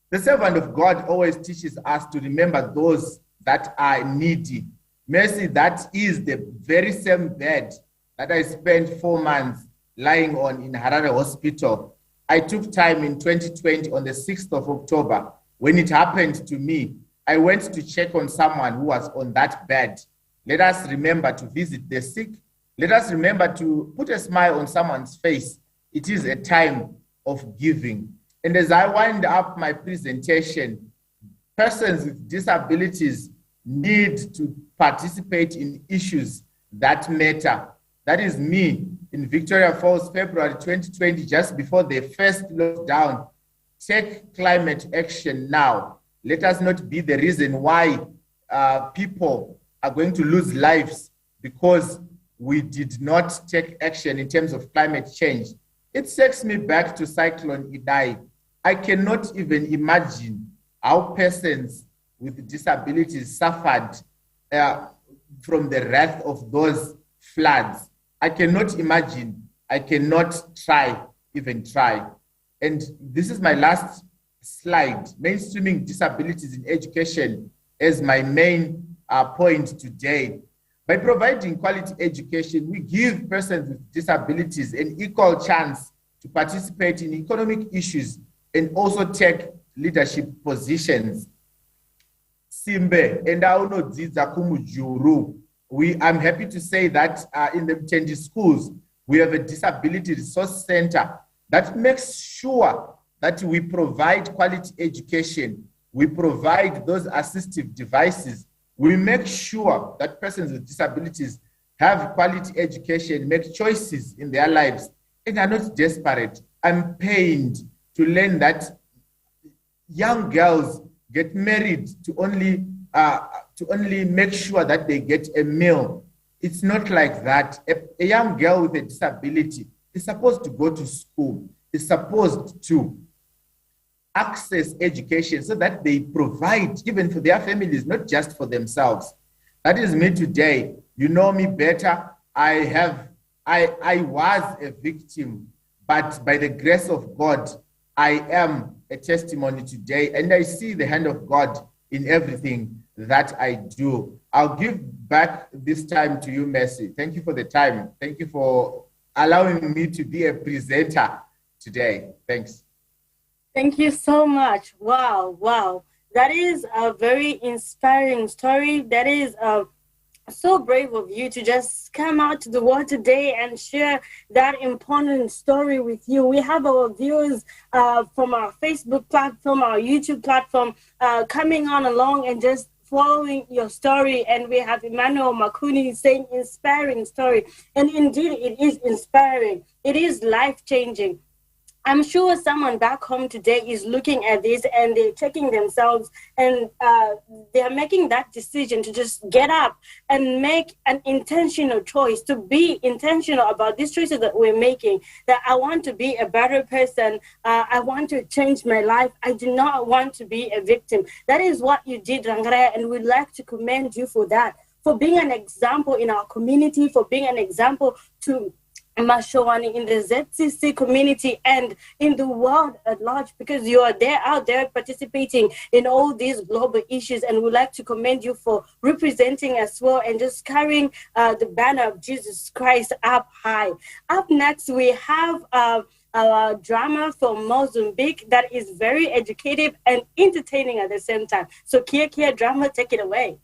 The servant of God always teaches us to remember those that are needy. Mercy, that is the very same bed that I spent 4 months lying on in Harare Hospital. I took time in 2020 on the 6th of October when it happened to me. I went to check on someone who was on that bed. Let us remember to visit the sick. Let us remember to put a smile on someone's face. It is a time of giving. And as I wind up my presentation, persons with disabilities need to participate in issues that matter. That is me in Victoria Falls, February 2020, just before the first lockdown. Take climate action now. Let us not be the reason why people are going to lose lives because we did not take action in terms of climate change. It takes me back to Cyclone Idai. I cannot even imagine how persons with disabilities suffered from the wrath of those floods. I cannot imagine. I cannot even try. And this is my last slide, mainstreaming disabilities in education as my main point today. By providing quality education, we give persons with disabilities an equal chance to participate in economic issues and also take leadership positions. Simbe, and I'm happy to say that in the Mtendi schools, we have a disability resource center that makes sure that we provide quality education. We provide those assistive devices. We make sure that persons with disabilities have quality education, make choices in their lives, and are not desperate. I'm pained to learn that young girls get married to only make sure that they get a meal. It's not like that. A young girl with a disability is supposed to go to school, is supposed to access education so that they provide even for their families, not just for themselves. That is me today. You know me better. I was a victim, but by the grace of God, I am a testimony today, and I see the hand of God in everything that I do. I'll give back this time to you, Mercy. Thank you for the time. Thank you for allowing me to be a presenter today. Thanks. Thank you so much. Wow. That is a very inspiring story. That is so brave of you to just come out to the world today and share that important story with you. We have our viewers from our Facebook platform, our YouTube platform, coming on along and just following your story. And we have Emmanuel Makuni saying inspiring story. And indeed, it is inspiring. It is life-changing. I'm sure someone back home today is looking at this and they're checking themselves and they're making that decision to just get up and make an intentional choice, to be intentional about these choices that we're making, that I want to be a better person. I want to change my life. I do not want to be a victim. That is what you did, Rangaraya, and we'd like to commend you for that, for being an example in our community, for being an example to Mashowani in the ZCC community and in the world at large, because you are out there participating in all these global issues, and we'd like to commend you for representing as well and just carrying the banner of Jesus Christ up high. Up next, we have our drama from Mozambique that is very educative and entertaining at the same time. So Kia drama, take it away.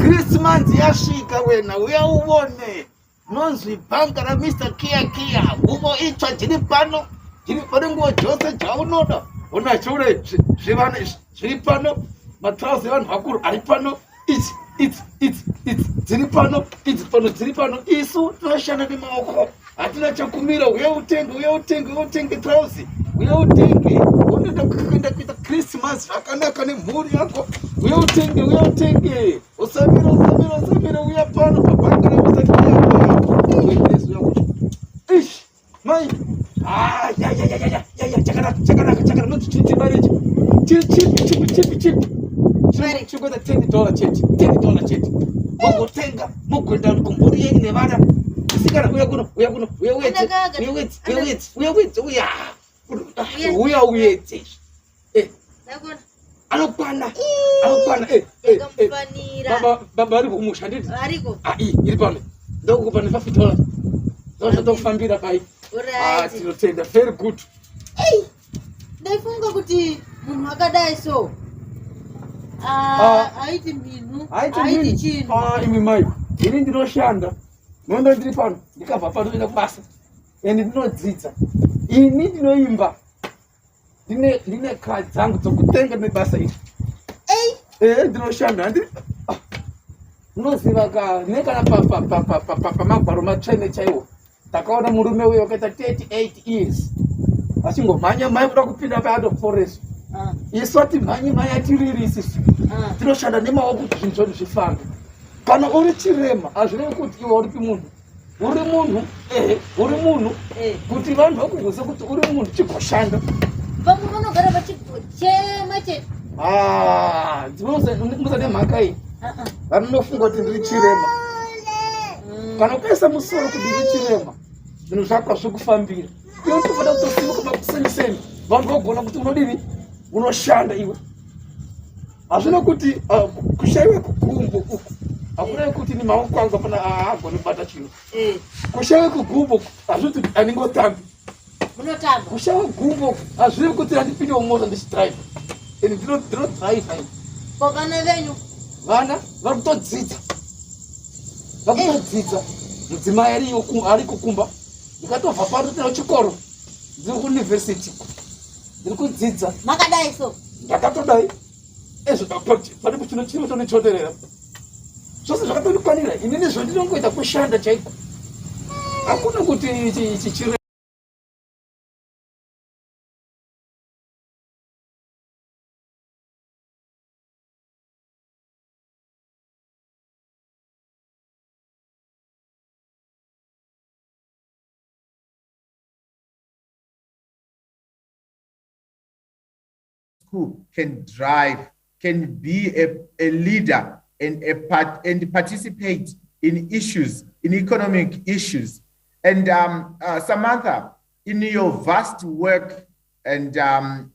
Christmas yashika wena uyaubone nonzwi bhanga ra Mr. Kia umo itsva tiri pano nguo dzose dzaunoda ona chure zviri pano matrauzi evanhu vakuru ari pano dziri pano dziri pano isu tinoshanda nemaoko hatina chakumira uye utenge trauzi uye utenge unoda kuenda kuita Christmas zvakanaka nemhuri yako uye utenge usamira uya pano pabhanga remusati uyesu yakuti ish mai chakanaka noti chitimareji chipi chikuita $10 chete mogotenga mogoenda kumburi yenyu nevana sikana uya kuno uya uyedze anokwana baba ari kumusha nditi iri pano ndokukupa $50 ndokufambira pai Ah, tinotenda, very good. Hey, ndaifunga kuti munhu akadai so haiti mhinhu haiti chinhu. Imi mai, ini ndinoshanda, nondo ndiri pano, ndikabva pano kuenda kubasa, ende ndinodzidza. Ini ndinoimba, ndine kadi dzangu dzokutenga nebasa iri. Ndinoshanda, unoziva nekana pamagwaro matsvene chaiwo takaona murume uyo wakaita 38 years achingomhanya mai kuda kupinda paadoporeso isu atimhanyi mai atiriri isisu tinoshanda nemaoko kuti zvinhu zvedu zvifambe. Kana uri chirema hazvirevi kuti iwe uripi munhu, uri munhu uri munhu kuti vanhu vakuzive kuti uri munhu chigoshanda. Vamwe vanogara vachigochema chete. Ndinomusa nemhaka iyi vanofunga kuti ndiri chirema. Kana ukaisa musoro kuti ndiri chirema zvinhu zvako hazvikufambira. Iwe unofanira kutosimuka makusemisemi vanhu vagona kuti unodini, unoshanda iwe. Hazvina kuti kushayiwe kugumbo uku hakurevi kuti ni maoko angu apana agone kubata chinhu. Kushayiwe kugumbo hazviti kuti handingotambi. Kushayiwe gumbo hazvirevi kuti handipinde mumota ndichidhiraivha. Ende ndinodhiraivha ini. Vana venyu vana vari kutodzidza, mudzimai ari kukumba. Ndikatobva pano tino chikoro, ndiri kuuniversity, ndiri kudzidza. Makadai so? Ndakatodai. Pane kuchino chiro chonichoterera. Zvose zvakatondikwanira. Inini zvandinongoita kushanda chaiko. Hakuna kuti chichire. Who can drive, can be a leader and participate in issues, in economic issues. And Samantha, in your vast work and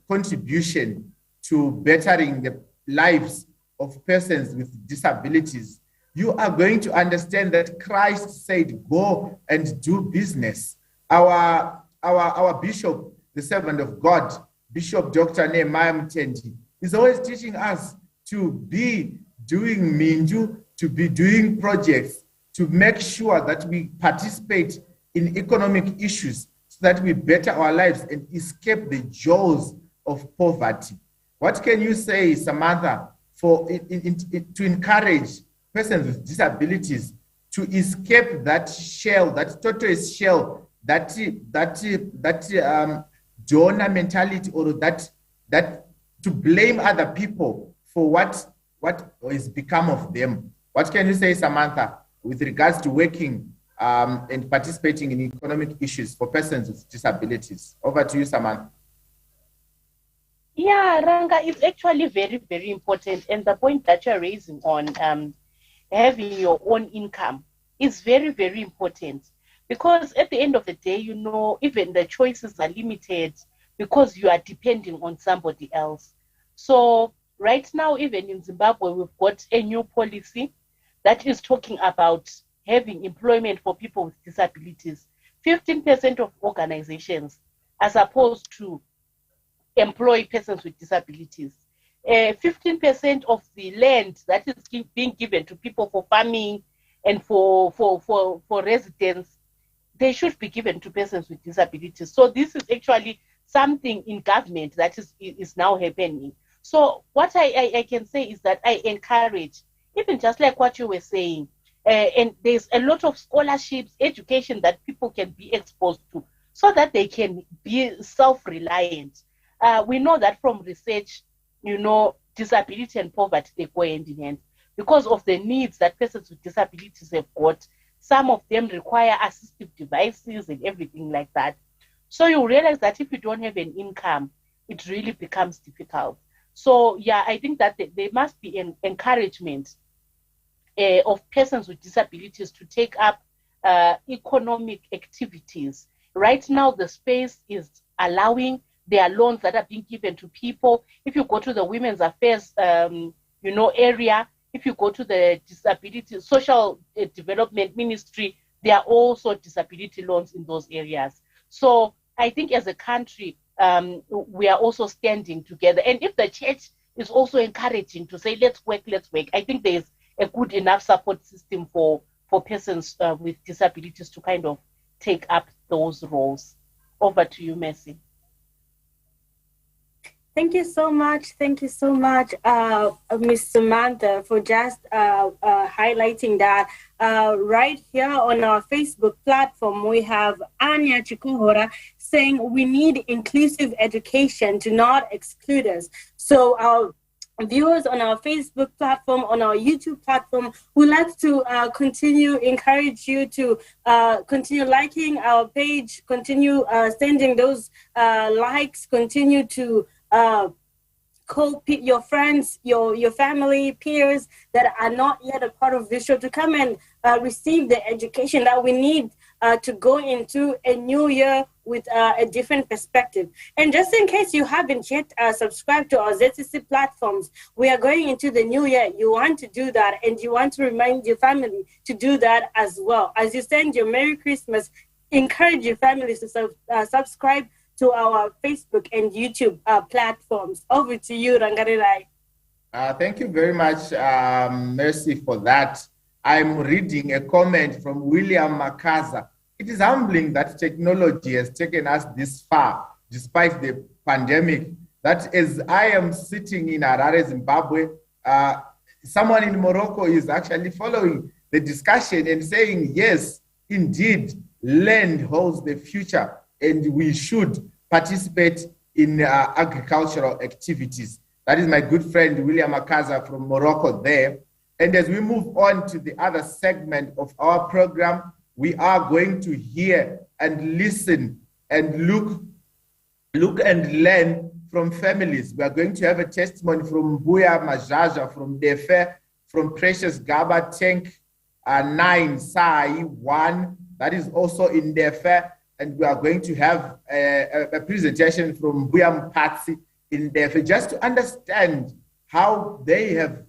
contribution to bettering the lives of persons with disabilities, you are going to understand that Christ said, go and do business. Our bishop, the servant of God, Bishop Dr. Nehemiah Mtendi, is always teaching us to be doing minju, to be doing projects, to make sure that we participate in economic issues so that we better our lives and escape the jaws of poverty. What can you say, Samantha, to encourage persons with disabilities to escape that shell, that tortoise shell, that donor mentality, or that to blame other people for what has become of them? What can you say, Samantha, with regards to working and participating in economic issues for persons with disabilities? Over to you, Samantha. Yeah, Ranga, it's actually very, very important. And the point that you're raising on having your own income is very, very important. Because at the end of the day, you know, even the choices are limited because you are depending on somebody else. So right now, even in Zimbabwe, we've got a new policy that is talking about having employment for people with disabilities. 15% of organizations are supposed to employ persons with disabilities. 15% of the land that is being given to people for farming and for residents, they should be given to persons with disabilities. So this is actually something in government that is now happening. So what I can say is that I encourage, even just like what you were saying, and there's a lot of scholarships, education that people can be exposed to so that they can be self-reliant. We know that from research, you know, disability and poverty, they go hand in hand because of the needs that persons with disabilities have got. Some of them require assistive devices and everything like that. So you realize that if you don't have an income, it really becomes difficult. So yeah, I think that there must be an encouragement of persons with disabilities to take up economic activities. Right now, the space is allowing. There are loans that are being given to people. If you go to the Women's Affairs, area, if you go to the Disability Social Development Ministry, there are also disability loans in those areas. So I think as a country, we are also standing together. And if the church is also encouraging to say, let's work, I think there's a good enough support system for persons with disabilities to kind of take up those roles. Over to you, Mercy. Thank you so much. Thank you so much, Ms. Samantha, for just highlighting that. Right here on our Facebook platform, we have Anya Chikuhora saying we need inclusive education, do not exclude us. So our viewers on our Facebook platform, on our YouTube platform, we'd like to encourage you to continue liking our page, continue sending those likes, continue to call your friends, your family, peers that are not yet a part of this show to come and receive the education that we need to go into a new year with a different perspective. And just in case you haven't yet subscribed to our ZCC platforms, we are going into the new year. You want to do that, and you want to remind your family to do that as well. As you send your Merry Christmas, encourage your families to subscribe to our Facebook and YouTube platforms. Over to you, Rangarirai. Thank you very much, Mercy, for that. I'm reading a comment from William Makaza. It is humbling that technology has taken us this far, despite the pandemic, that as I am sitting in Harare, Zimbabwe, someone in Morocco is actually following the discussion and saying, yes, indeed, land holds the future, and we should participate in agricultural activities. That is my good friend, William Makaza from Morocco there. And as we move on to the other segment of our program, we are going to hear and listen and look and learn from families. We are going to have a testimony from Buya Majaja, from Defe, from Precious Gaba Tank 9 Sai 1, that is also in Defe. And we are going to have a presentation from Buya Mpatsi in Defe, just to understand how they have,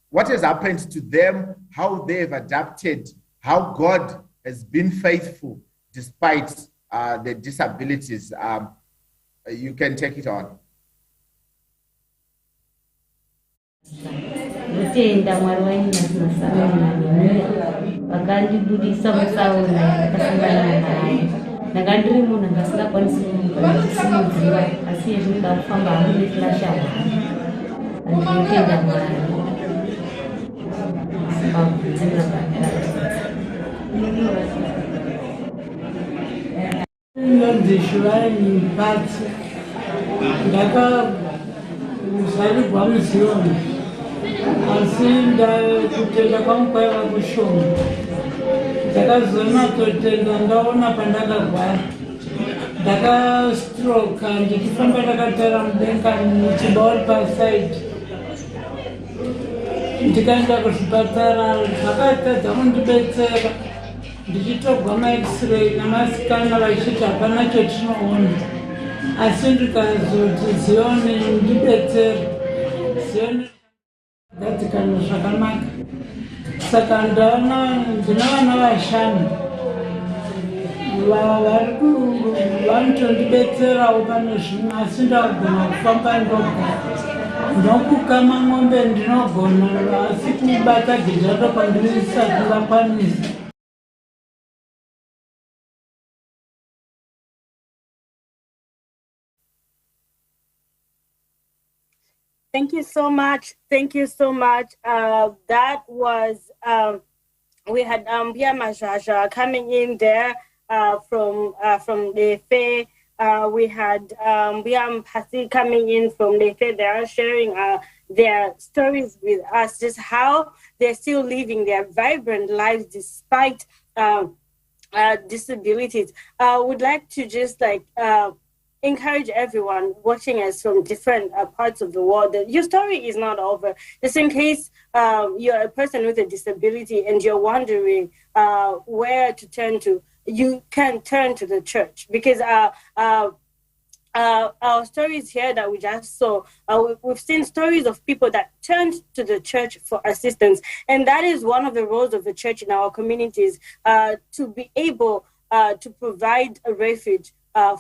what has happened to them, how they have adapted, how God has been faithful despite the disabilities. You can take it on. Kutenda kwamukwaiva kushoma ndakazona kutenda ndaona pandakagwara ndakastroka ndichifamba ndakatara mudenga muchibauri pasaidi ndikaenda kuzvipatara zvakatadza kundibetsera ndichitogwa maexray namasikana vachiti hapana chetinoona asi ndikazoti zioni ndibetsere zioni gadzikana zvakanaka saka ndaona ndina vana vashanu vanotondibetserawo pane zvimwe asi ndagona kufamba ndoga ndokukama mombe ndinogona asi kubata gidhato pandisati vakwanisa. Thank you so much. Thank you so much. That was, we had Bia Majaja coming in there from Defe. We had Bia Mpasi coming in from Defe. They are sharing their stories with us, just how they're still living their vibrant lives despite disabilities. I would like to just encourage everyone watching us from different parts of the world that your story is not over. Just in case you're a person with a disability and you're wondering where to turn to, you can turn to the church, because our stories here that we just saw, we've seen stories of people that turned to the church for assistance. And that is one of the roles of the church in our communities, to be able to provide a refuge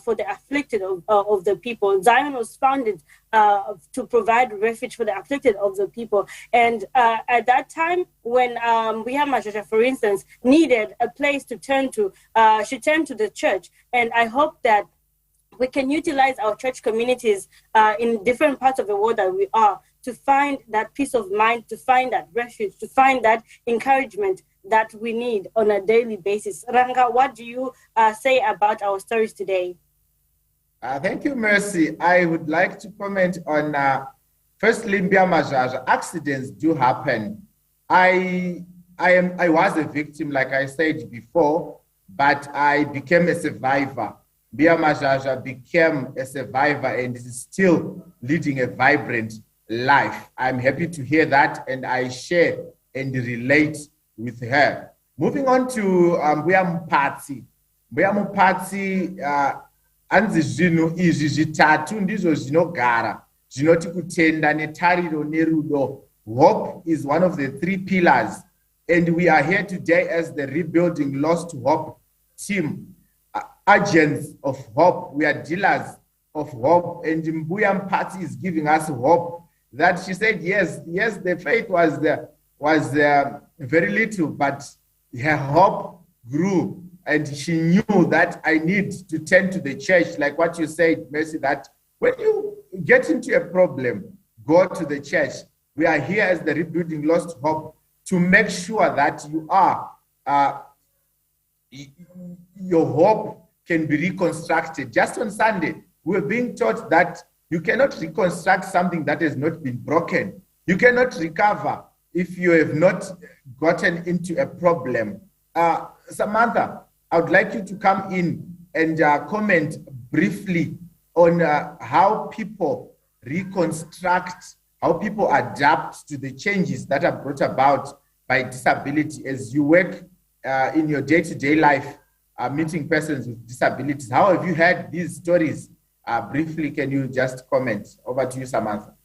for the afflicted of the people. Zion was founded to provide refuge for the afflicted of the people. And at that time, when Buya Majasha, for instance, needed a place to turn to, she turned to the church. And I hope that we can utilize our church communities in different parts of the world that we are to find that peace of mind, to find that refuge, to find that encouragement that we need on a daily basis. Ranga, what do you say about our stories today? Thank you, Mercy. I would like to comment on firstly, Mbia Majaja. Accidents do happen. I was a victim, like I said before, but I became a survivor. Mbia Majaja became a survivor and is still leading a vibrant life. I'm happy to hear that, and I share and relate with her. Moving on to Mbuya Mpatsi. Mbuya Mpatsi, anzi zvinhu izvi zvitatu ndizvo zvinogara zvinoti kutenda netariro nerudo. Hope is one of the three pillars, and we are here today as the Rebuilding Lost Hope team, agents of hope. We are dealers of hope, and Mbuya Mpatsi is giving us hope that she said yes, the faith was very little, but her hope grew, and she knew that I need to turn to the church, like what you said, Mercy, that when you get into a problem, go to the church. We are here as the Rebuilding Lost Hope to make sure that you are, your hope can be reconstructed. Just on Sunday, we're being taught that you cannot reconstruct something that has not been broken. You cannot recover if you have not gotten into a problem. Samantha, I would like you to come in and comment briefly on how people reconstruct, how people adapt to the changes that are brought about by disability as you work in your day-to-day life, meeting persons with disabilities. How have you heard these stories? Briefly, can you just comment? Over to you, Samantha.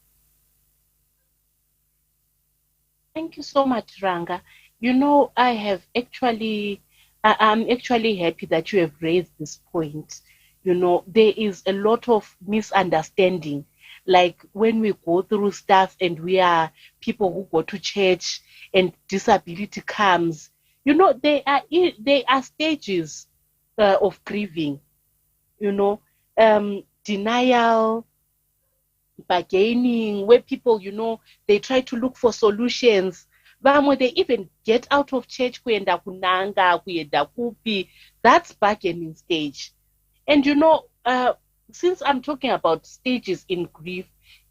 Thank you so much, Ranga. You know, I'm actually happy that you have raised this point. You know, there is a lot of misunderstanding. Like when we go through stuff and we are people who go to church and disability comes, you know, there are stages of grieving, you know, denial, bargaining, where people, you know, they try to look for solutions. But they even get out of church, that's bargaining stage. And you know, since I'm talking about stages in grief,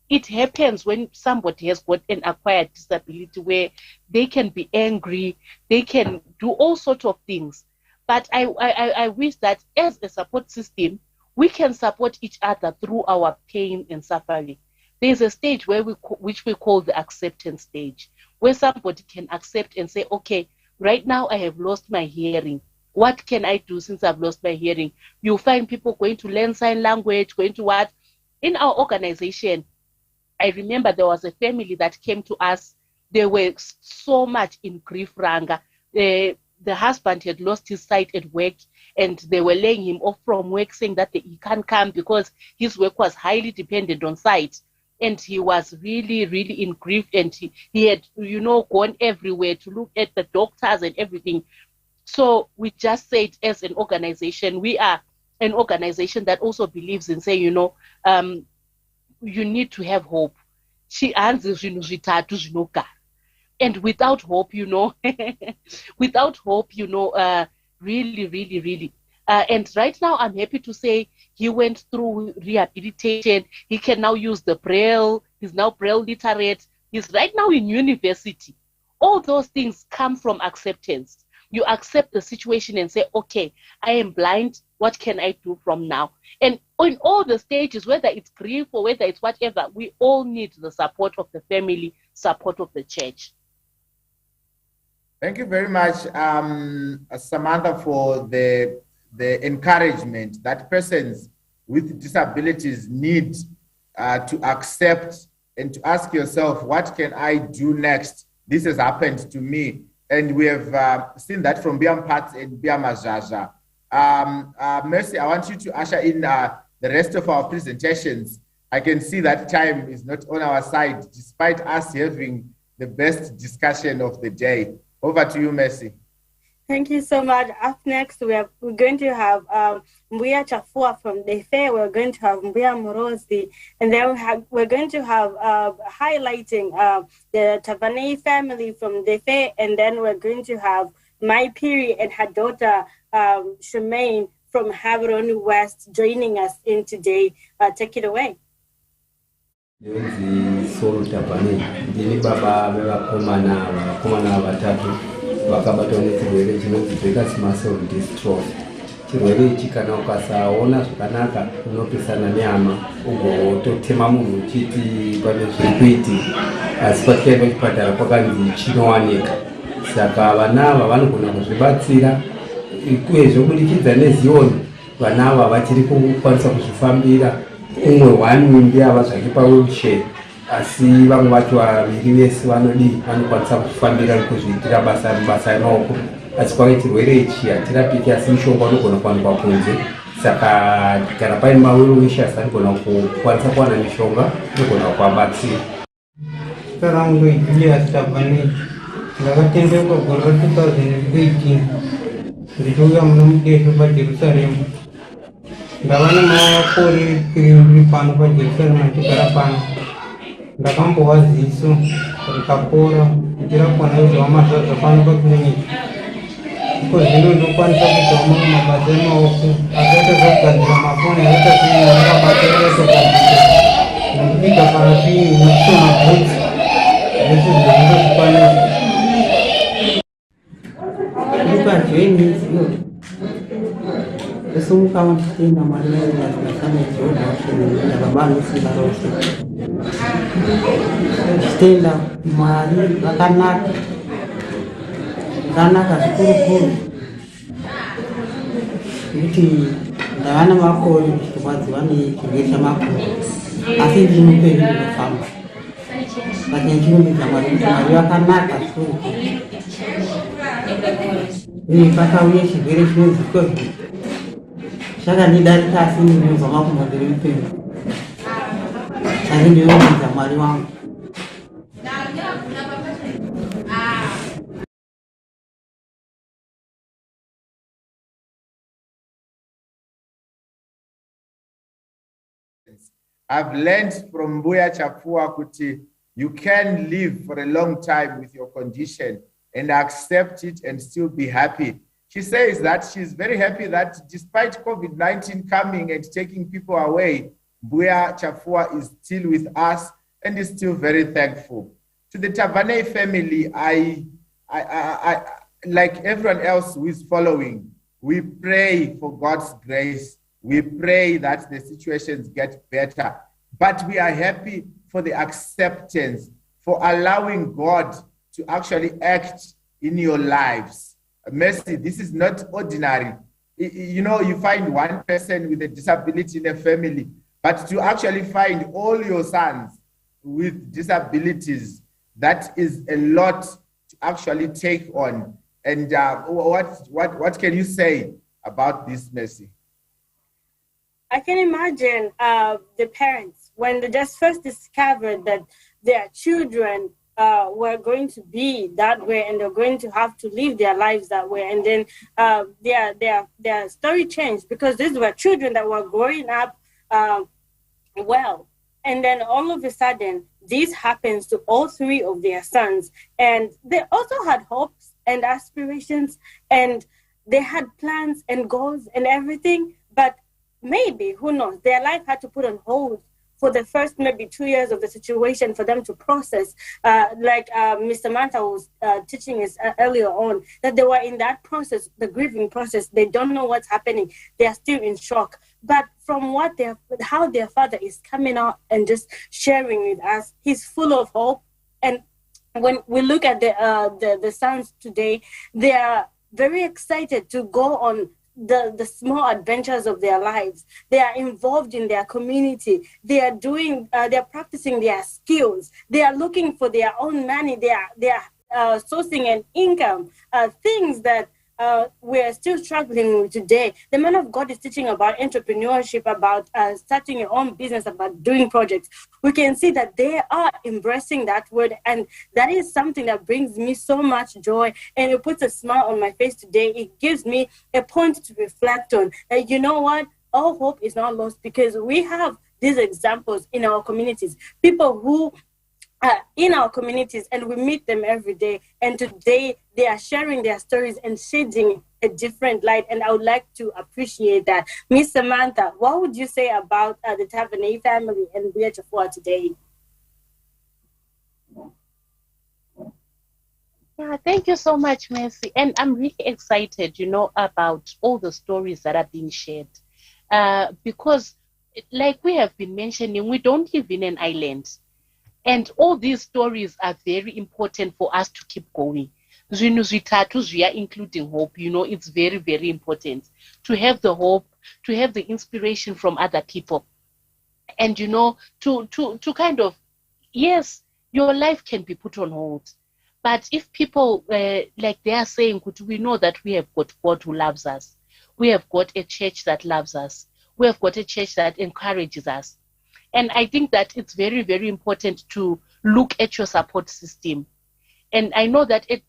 it happens when somebody has got an acquired disability where they can be angry, they can do all sorts of things. But I wish that as a support system, we can support each other through our pain and suffering. There's a stage which we call the acceptance stage, where somebody can accept and say, okay, right now I have lost my hearing. What can I do since I've lost my hearing? You'll find people going to learn sign language, going to what? In our organization, I remember there was a family that came to us. They were so much in grief, Ranga. The husband had lost his sight at work, and they were laying him off from work, saying that he can't come because his work was highly dependent on sight. And he was really, really in grief, and he had, you know, gone everywhere to look at the doctors and everything. So we just said, as an organization, we are an organization that also believes in saying, you know, you need to have hope. And without hope, you know, without hope, you know, really, really, really. And right now, I'm happy to say he went through rehabilitation. He can now use the Braille. He's now Braille literate. He's right now in university. All those things come from acceptance. You accept the situation and say, okay, I am blind. What can I do from now? And in all the stages, whether it's grief or whether it's whatever, we all need the support of the family, support of the church. Thank you very much, Samantha, for the encouragement that persons with disabilities need to accept and to ask yourself, what can I do next? This has happened to me. And we have seen that from Mbia Mpatsi and Mbia Majaja. Mercy, I want you to usher in the rest of our presentations. I can see that time is not on our side, despite us having the best discussion of the day. Over to you, Mercy. Thank you so much. Up next, we're going to have Mbuya Chafua from Defe. We're going to have Mbuya Morozi, and then we're going to have highlighting the Tavanei family from Defe, and then we're going to have Mai Piri and her daughter Shemaine from Haveroni West joining us in today. Take it away. Soul Tavanei, ndini baba bevakomana vatatu vakabatwa nechirwere chinonzi muscle dystrophy. Chirwere ichi kana ukasaona zvakanaka unopesana nehama ugototema munhu uchiti pane zviri kuitika, asi patikaenda kuchipatara kwakanzi chinowanika. Saka vana ava vanogona kuzvibatsira uyezve kubudikidza nezioni vana ava vachiri kukwanisa kuzvifambira. Umwe wani ndiye ava zvake pawheelchair, asi vamwe vacho vaviri vese vanokwanisa kuzvifambira nekuzviitira basa remaoko. Asi kwave chirwere ichi hatirapiki, asi mishonga unogona kuwanikwa kunze. Saka kana paine mawheelchairs anogona kukwanisa kuwana mishonga inogona kuvabatsira. Zita rangu Julius Tavanei, ndakatendeuka gore 2018 ndichiuya muno muDefe paJerusarema. Ndava nemakore 3 pano paJerusarema ndichigara pano. Ndakambowa ziso rikapora ndichirapwa naizvova mazvazva pano pakiriniki. Iko zvino ndokwanisa kuitawo mamwe mabasa emaoko akaita zvekugadzira mafoni, akaita seandakabata ekogadzira ndikubika parafini nekusona bhutsi zvese zvindozvikwanisa. Ndikajoini esimuka nditenda Mwari vakasana Jehovha wachena ndakabanisira rose. Nditenda Mwari vakanaka zvikurukuru kuti ndava nemakore ndichirwadziwa nechirwere chemakumbo, asi ndiri mupenyu ndinofamba. Saka ndichirumbidza Mwari kuti Mwari vakanaka zvikurukuru. Pakauye chirwere chinonzi COVID chakandidarika, asi ndinobva makumbo ndiri mupenyu. Saka ndirumbidza Mwari wangu. I've learned from Mbuya Chafua kuti you can live for a long time with your condition and accept it and still be happy. She says that she's very happy that despite COVID-19 coming and taking people away, Mbuya Chafua is still with us and is still very thankful. To the Tavanei family, I like everyone else who is following, we pray for God's grace. We pray that the situations get better, but we are happy for the acceptance, for allowing God to actually act in your lives. Mercy, this is not ordinary. You know, you find one person with a disability in a family, but to actually find all your sons with disabilities, that is a lot to actually take on. And what can you say about this, Mercy? I can imagine the parents, when they just first discovered that their children were going to be that way and they're going to have to live their lives that way. And then their story changed, because these were children that were growing up well. And then all of a sudden, this happens to all three of their sons. And they also had hopes and aspirations, and they had plans and goals and everything. But maybe, who knows, their life had to put on hold for the first maybe 2 years of the situation for them to process. Like Mr. Manta was teaching us earlier on, that they were in that process, the grieving process. They don't know what's happening. They are still in shock. But from how their father is coming out and just sharing with us, he's full of hope. And when we look at the sons today, they are very excited to go on the small adventures of their lives. They are involved in their community. They are they're practicing their skills. They are looking for their own money. They are sourcing an income, things that we're still struggling with today. The man of God is teaching about entrepreneurship, about starting your own business, about doing projects. We can see that they are embracing that word, and that is something that brings me so much joy, and it puts a smile on my face today. It gives me a point to reflect on. You know what? All hope is not lost, because we have these examples in our communities, people who in our communities, and we meet them every day. And today they are sharing their stories and shedding a different light. And I would like to appreciate that. Miss Samantha, what would you say about the Tavernet family and BHF today? Yeah, thank you so much, Mercy. And I'm really excited, about all the stories that are being shared. Because, like we have been mentioning, we don't live in an island. And all these stories are very important for us to keep going. Including hope, it's very, very important to have the hope, to have the inspiration from other people. And, to kind of, yes, your life can be put on hold. But if people, like they are saying, we know that we have got God who loves us. We have got a church that loves us. We have got a church that encourages us. And I think that it's very, very important to look at your support system. And I know that at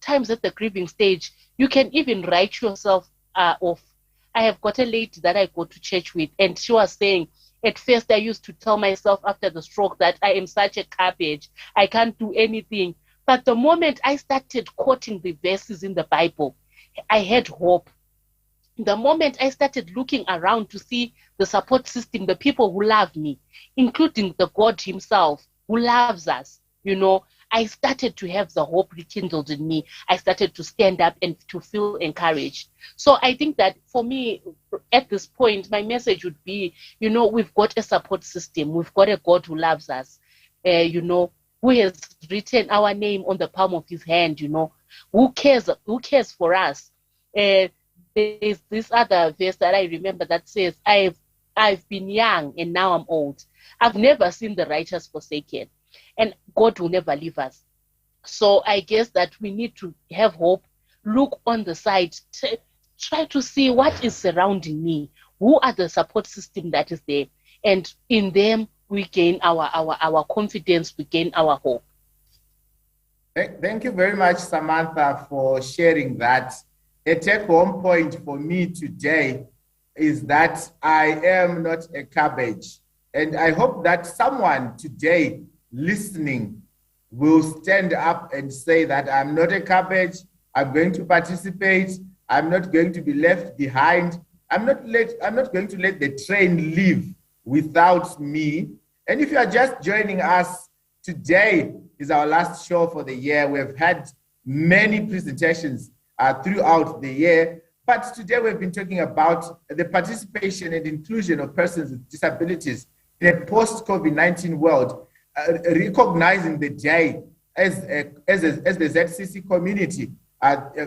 times at the grieving stage, you can even write yourself off. I have got a lady that I go to church with, and she was saying, at first I used to tell myself after the stroke that I am such a garbage. I can't do anything. But the moment I started quoting the verses in the Bible, I had hope. The moment I started looking around to see the support system, the people who love me, including the God himself who loves us, I started to have the hope rekindled in me. I started to stand up and to feel encouraged. So I think that for me, at this point, my message would be, we've got a support system. We've got a God who loves us, who has written our name on the palm of his hand, who cares for us. There's this other verse that I remember that says, I've been young and now I'm old. I've never seen the righteous forsaken, and God will never leave us. So I guess that we need to have hope, look on the side, try to see what is surrounding me, who are the support system that is there, and in them we gain our confidence, we gain our hope. Thank you very much, Samantha, for sharing that. A take-home point for me today is that I am not a cabbage. And I hope that someone today listening will stand up and say that I'm not a cabbage, I'm going to participate, I'm not going to be left behind, I'm not going to let the train leave without me. And if you are just joining us, today is our last show for the year. We've had many presentations throughout the year, but today we've been talking about the participation and inclusion of persons with disabilities in a post-COVID-19 world, recognizing the day as the ZCC community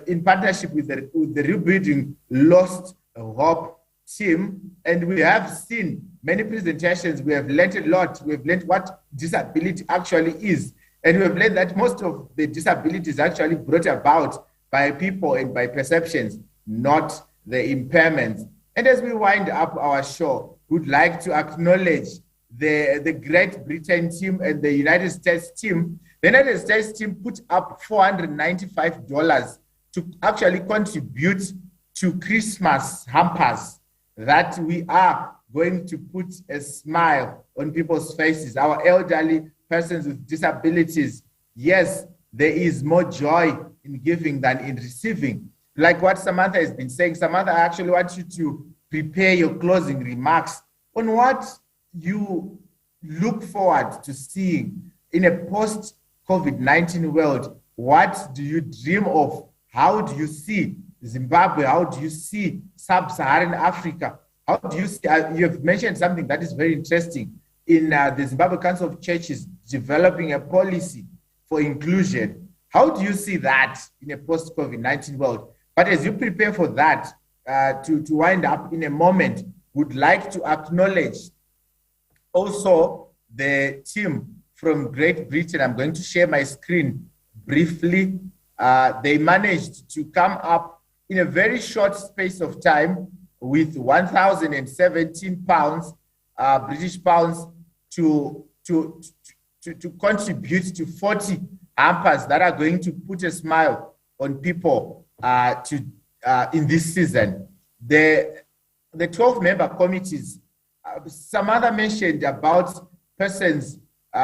in partnership with the Rebuilding Lost Hope team. And we have seen many presentations. We have learned a lot. We've learned what disability actually is. And we've learned that most of the disabilities actually brought about by people and by perceptions, not the impairments. And as we wind up our show, we'd like to acknowledge the Great Britain team and the United States team. The United States team put up $495 to actually contribute to Christmas hampers that we are going to put a smile on people's faces, our elderly persons with disabilities. Yes, there is more joy in giving than in receiving. Like what Samantha has been saying, Samantha, I actually want you to prepare your closing remarks on what you look forward to seeing in a post-COVID-19 world. What do you dream of? How do you see Zimbabwe? How do you see sub-Saharan Africa? How do you see, you have mentioned something that is very interesting in the Zimbabwe Council of Churches developing a policy for inclusion. How do you see that in a post-COVID-19 world? But as you prepare for that, to wind up in a moment, would like to acknowledge also the team from Great Britain. I'm going to share my screen briefly. They managed to come up in a very short space of time with 1,017 pounds, British pounds, to contribute to 40 hampers that are going to put a smile on people in this season. The 12-member committees, Samantha mentioned about persons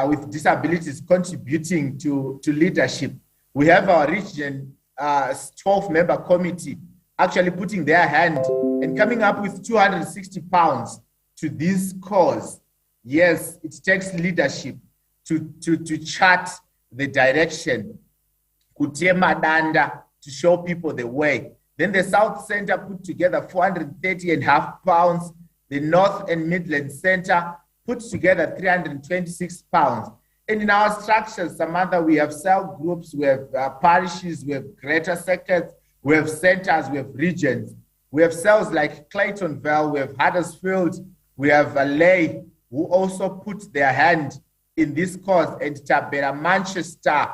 with disabilities contributing to leadership. We have our region 12-member committee actually putting their hand and coming up with 260 pounds to this cause. Yes, it takes leadership to chart the direction, to show people the way. Then the South Center put together 430.5 pounds. The North and Midland Center put together 326 pounds. And in our structures, Samantha, we have cell groups, we have parishes, we have greater sectors, we have centers, we have regions. We have cells like Claytonville, we have Huddersfield, we have Lay, who also put their hand in this cause, and Tabera, Manchester,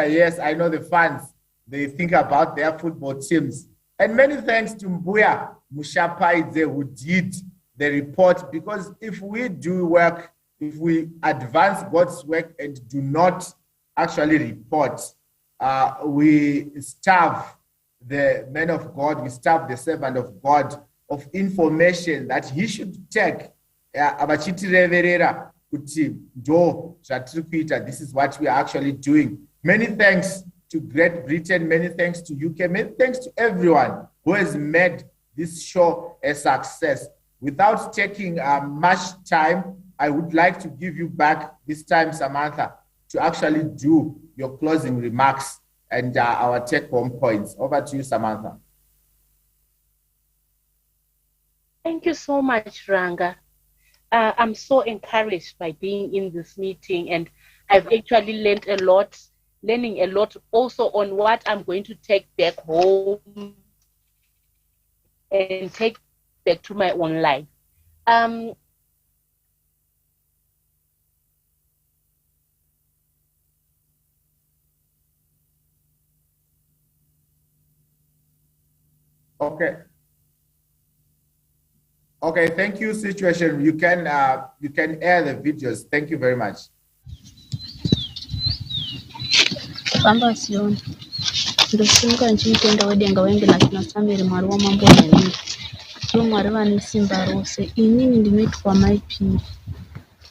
yes, I know the fans, they think about their football teams. And many thanks to Mbuya Mushapaidze, who did the report, because if we do work, if we advance God's work and do not actually report, we starve the man of God, we starve the servant of God of information that he should take. This is what we are actually doing. Many thanks to Great Britain, many thanks to UK, many thanks to everyone who has made this show a success. Without taking much time, I would like to give you back this time, Samantha, to actually do your closing remarks and our take-home points. Over to you, Samantha. Thank you so much, Ranga. I'm so encouraged by being in this meeting, and I've actually learning a lot also on what I'm going to take back home and take back to my own life. Okay, thank you, Situation. You can air the videos. Thank you very much. Pamba sioni ndosumuka nchiitenda wedenga wenge nasamiri mwari wamambo neni so mwari vane simba rose. Inini ndinoitwa Mai Piri,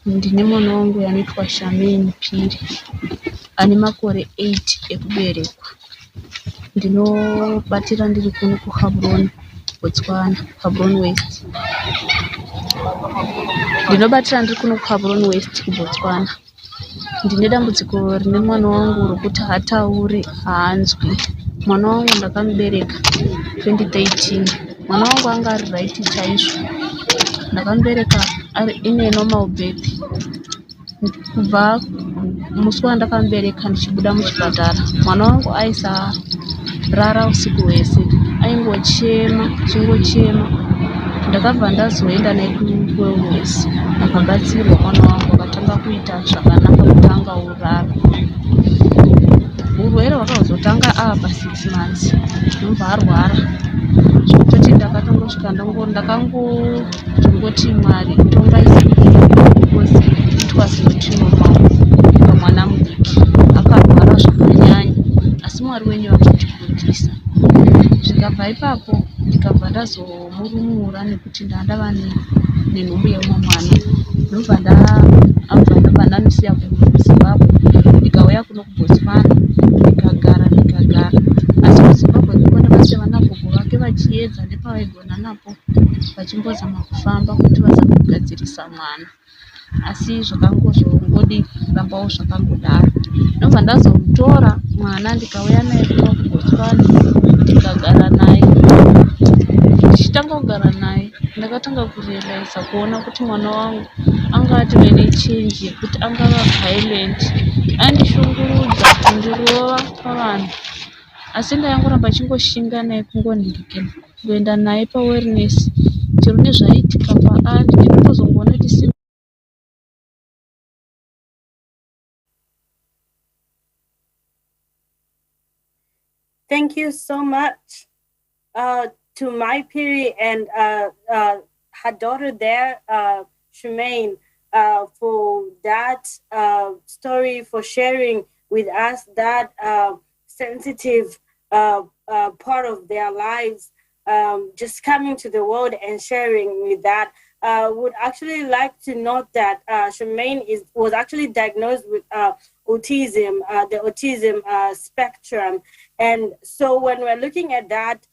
ndine mwana wangu yanoitwa Shameni Piri ane makore 8 ekuberekwa. Ndinobatira ndiri kuno kuHaburoni, Botswana, Haburoni West. Ndinobatira ndiri kuno kuHaburoni West kuBotswana. Ndine dambudziko rine mwana wangu rokuti hatauri, haanzwi. Mwana wangu ndakamubereka 2013. Mwana wangu anga ari right chaizvo. Ndakamubereka ari ine normal birth. Kubva musi wandakamubereka ndichibuda muchipatara, mwana wangu aisarara usiku hwese, chingochema. Ndakabva ndazoenda naye kuwellness, akagatsirwa mwana wangu akatanga kuita zvakanaka, kutanga urara. Urwere hwakazotanga apa 6 months, ndobva arwara zvekutoti ndakatongosvika ndakangoti Mwari because it was not normal pamwana mudiki akarwara zvakanyanya, asi Mwari wenyu akatipundisa. Zvikabva ipapo ndikabva ndazomurumura nekuti ndandava nenhumbu yeumwe mwana. Ndobva ndabva ndandisiya kuZimbabwe ndikauya kuno kuBotswana ndikagara. Asi kuZimbabwe ndiko ndakasiya vanagogo vake vachiedza nepavaigona napo vachimbozama kufamba kuti vazame kugadzirisa mwana, asi zvakangozongodi rambawo zvakangodaro. Ndobva ndazomutora mwana ndikauya naye kuno kuBotswana ndikagara naye. Ndichitanga kugara naye ndakatanga kurealiza kuona kuti mwana wangu anga ative nechenji yekuti angava violent, andishungurudza, kundirova pavanhu. Asi ndayangoramba chingoshinga naye kungondirikira kuenda naye pawellness. Chero nezvaiitika paari ndinotozongoona kuti Thank you so much. to my Piri and her daughter there, Shemaine, for that story, for sharing with us that sensitive part of their lives, just coming to the world and sharing with that. Would actually like to note that Shemaine was actually diagnosed with autism, the autism spectrum. And so when we're looking at that,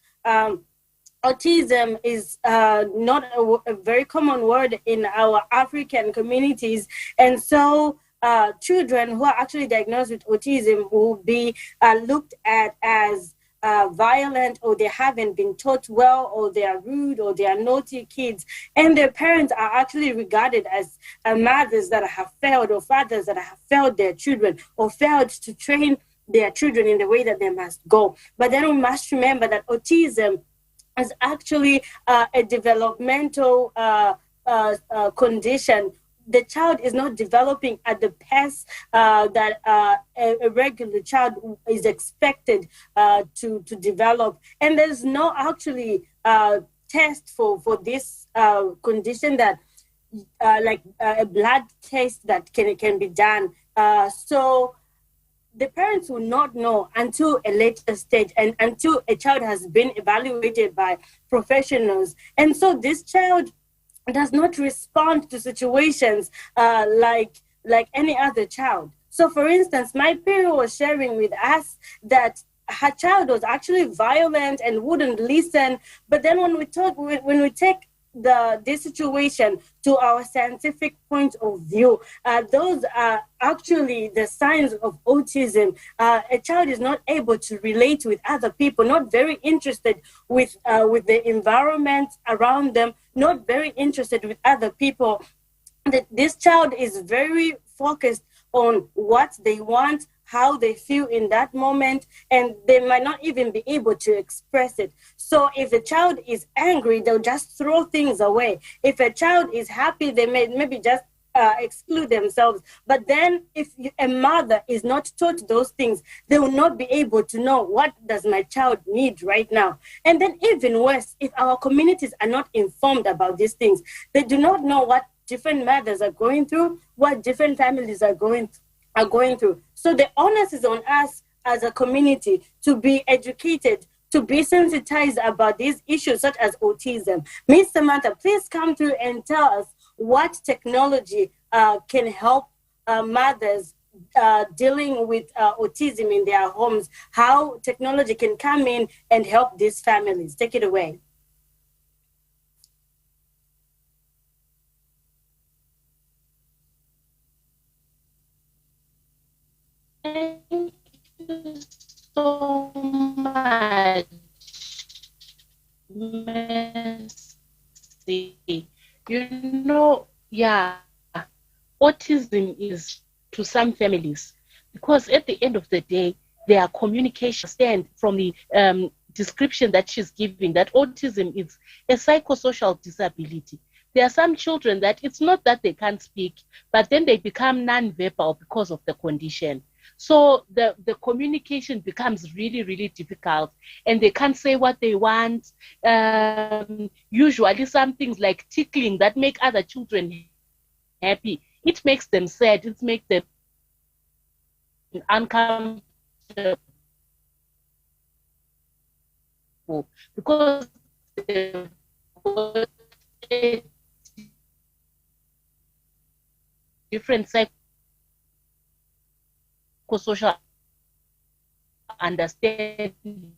autism is not a very common word in our African communities. And so children who are actually diagnosed with autism will be looked at as violent, or they haven't been taught well, or they are rude, or they are naughty kids. And their parents are actually regarded as mothers that have failed, or fathers that have failed their children, or failed to train their children in the way that they must go. But then we must remember that autism is actually a developmental condition. The child is not developing at the pace that a regular child is expected to develop. And there's no actually test for this condition that like a blood test that can be done. So the parents will not know until a later stage and until a child has been evaluated by professionals. And so this child does not respond to situations like any other child. So for instance, my parent was sharing with us that her child was actually violent and wouldn't listen. But then when we take this situation to our scientific point of view, those are actually the signs of autism. A child is not able to relate with other people, not very interested with the environment around them, not very interested with other people. This child is very focused on what they want, how they feel in that moment, and they might not even be able to express it. So if a child is angry, they'll just throw things away. If a child is happy, they may maybe just exclude themselves. But then if a mother is not taught those things, they will not be able to know, what does my child need right now? And then even worse, if our communities are not informed about these things, they do not know what different mothers are going through, what different families are going through. So the onus is on us as a community to be educated, to be sensitized about these issues such as autism. Miss Samantha, please come through and tell us what technology can help mothers dealing with autism in their homes, how technology can come in and help these families. Take it away. Thank you so much, Mercy. You know, yeah, autism is to some families, because at the end of the day, their communication stand from the description that she's giving, that autism is a psychosocial disability. There are some children that it's not that they can't speak, but then they become non-verbal because of the condition. So the communication becomes really, really difficult, and they can't say what they want. Usually some things like tickling that make other children happy, it makes them sad, it makes them uncomfortable, because they've got a different psychosocial understanding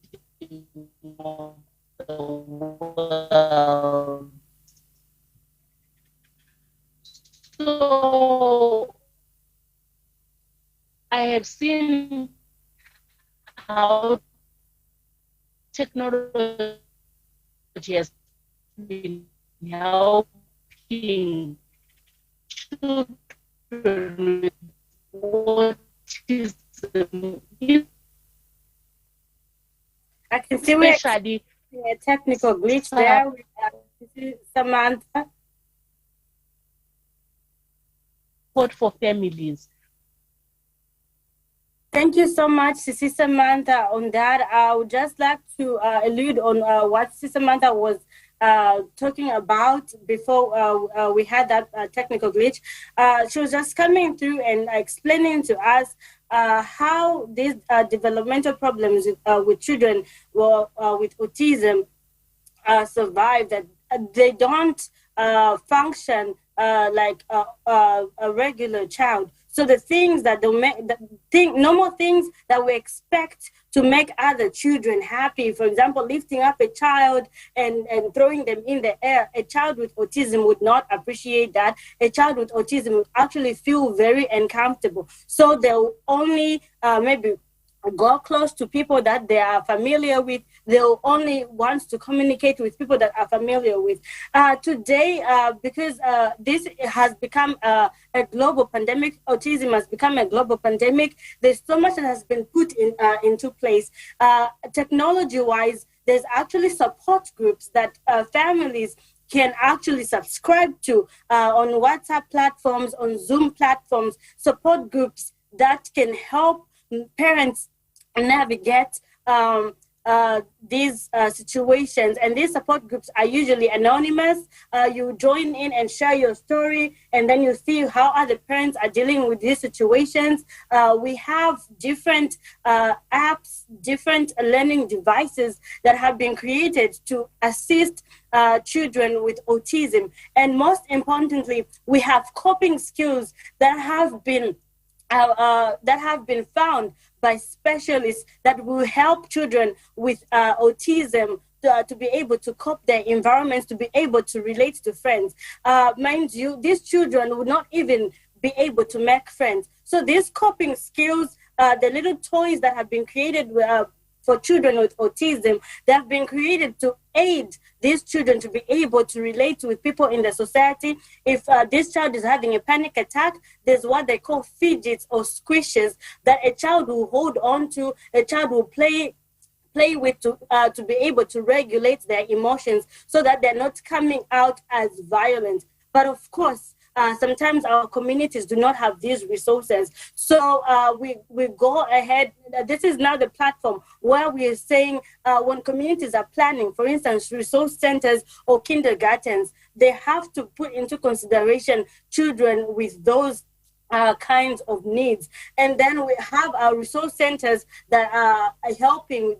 of the world. So I have seen how technology has been helping children with autism. I can see we're a technical glitch there with Samantha. Support for families. Thank you so much, Sisi Samantha, on that. I would just like to allude on what Sisi Samantha was talking about before we had that technical glitch. She was just coming through and explaining to us how these developmental problems with children with autism survive, that they don't function like a regular child. So the things that normal things that we expect to make other children happy, for example, lifting up a child and throwing them in the air, a child with autism would not appreciate that. A child with autism would actually feel very uncomfortable. So they'll only maybe go close to people that they are familiar with. They'll only want to communicate with people that are familiar with. Today, because this has become a global pandemic, autism has become a global pandemic, there's so much that has been put into place. Technology-wise, there's actually support groups that families can actually subscribe to on WhatsApp platforms, on Zoom platforms, support groups that can help parents navigate these situations. And these support groups are usually anonymous. You join in and share your story, and then you see how other parents are dealing with these situations. We have different apps, different learning devices that have been created to assist children with autism. And most importantly, we have coping skills that have been found by specialists that will help children with autism to be able to cope their environments, to be able to relate to friends. Mind you, these children would not even be able to make friends. So these coping skills, the little toys that have been created for children with autism, they have been created to aid these children to be able to relate with people in the society. If this child is having a panic attack, there's what they call fidgets or squishes that a child will hold on to, a child will play with to be able to regulate their emotions so that they're not coming out as violent. But of course, sometimes our communities do not have these resources. So we go ahead. This is now the platform where we are saying when communities are planning, for instance, resource centers or kindergartens, they have to put into consideration children with those kinds of needs. And then we have our resource centers that are helping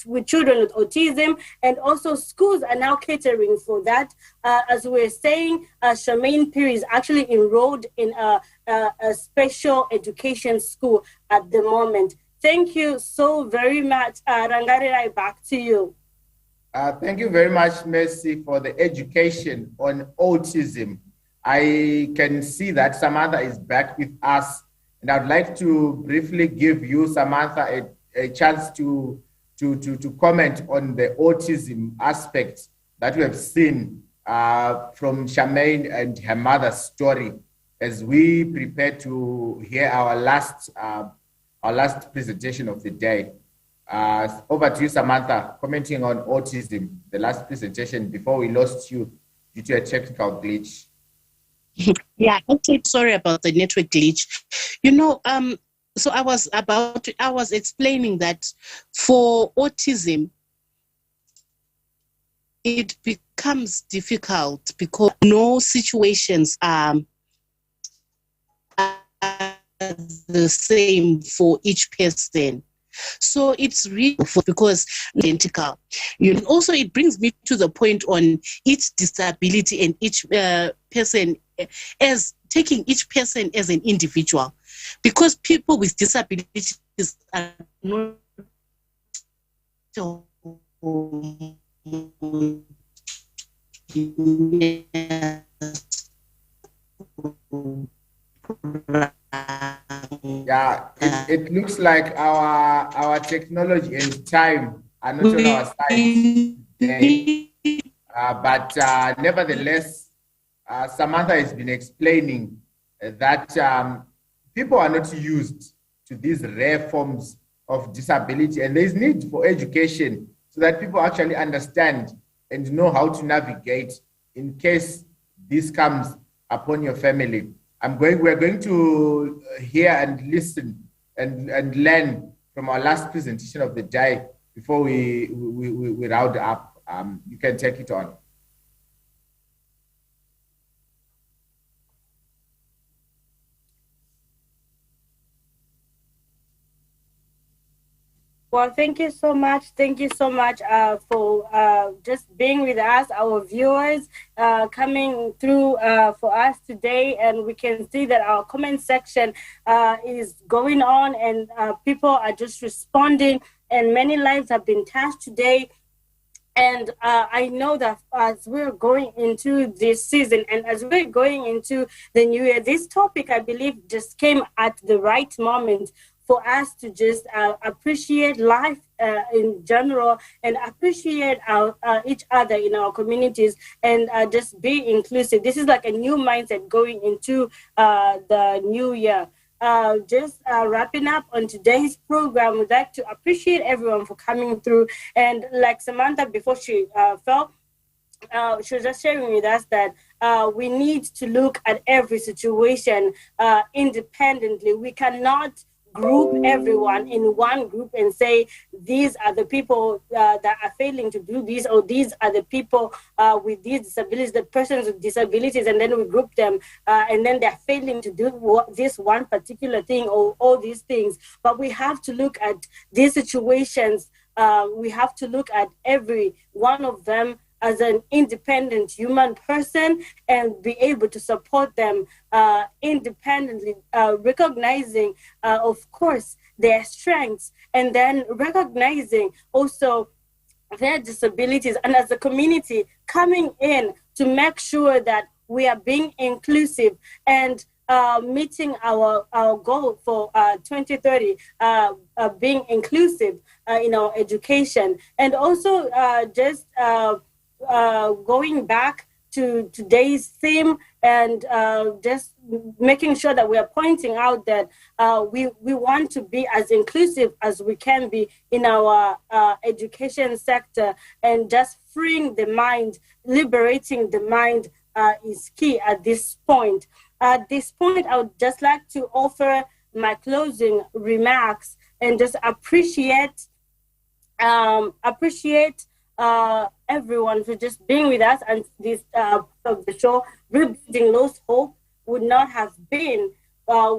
with children with autism, and also schools are now catering for that. As we're saying, Charmaine Piri is actually enrolled in a special education school at the moment. Thank you so very much. Rangarirai, back to you. Thank you very much, Mercy, for the education on autism. I can see that Samantha is back with us, and I'd like to briefly give you, Samantha, a chance to comment on the autism aspect that we have seen from Charmaine and her mother's story as we prepare to hear our last presentation of the day. Over to you, Samantha, commenting on autism, the last presentation before we lost you due to a technical glitch. Yeah, okay, sorry about the network glitch. So I was explaining that for autism, it becomes difficult because no situations are the same for each person. So it's really because identical. Also, it brings me to the point on each disability and each person as taking each person as an individual, because people with disabilities are not Yeah, it looks like our technology and time are not on our side today. But nevertheless, Samantha has been explaining that people are not used to these rare forms of disability, and there is need for education so that people actually understand and know how to navigate in case this comes upon your family. We're going to hear and listen and learn from our last presentation of the day before we round up. You can take it on. Well, thank you so much. Thank you so much for just being with us, our viewers, coming through for us today. And we can see that our comment section is going on, and people are just responding, and many lives have been touched today. And I know that as we're going into this season and as we're going into the new year, this topic, I believe, just came at the right moment for us to just appreciate life in general and appreciate each other in our communities and just be inclusive. This is like a new mindset going into the new year. Just wrapping up on today's program, we'd like to appreciate everyone for coming through. And like Samantha, before she fell, she was just sharing with us that we need to look at every situation independently. We cannot group everyone in one group and say these are the people that are failing to do this, or these are the people with these disabilities, the persons with disabilities, and then we group them and then they're failing to do this one particular thing or all these things. But we have to look at these situations. We have to look at every one of them as an independent human person and be able to support them independently, recognizing, of course, their strengths, and then recognizing also their disabilities, and as a community coming in to make sure that we are being inclusive and meeting our goal for 2030, being inclusive in our education. And also just going back to today's theme and just making sure that we are pointing out that we want to be as inclusive as we can be in our education sector, and just freeing the mind, liberating the mind is key at this point. At this point, I would just like to offer my closing remarks and just appreciate everyone for just being with us. And this of the show, Rebuilding Lost Hope, would not have been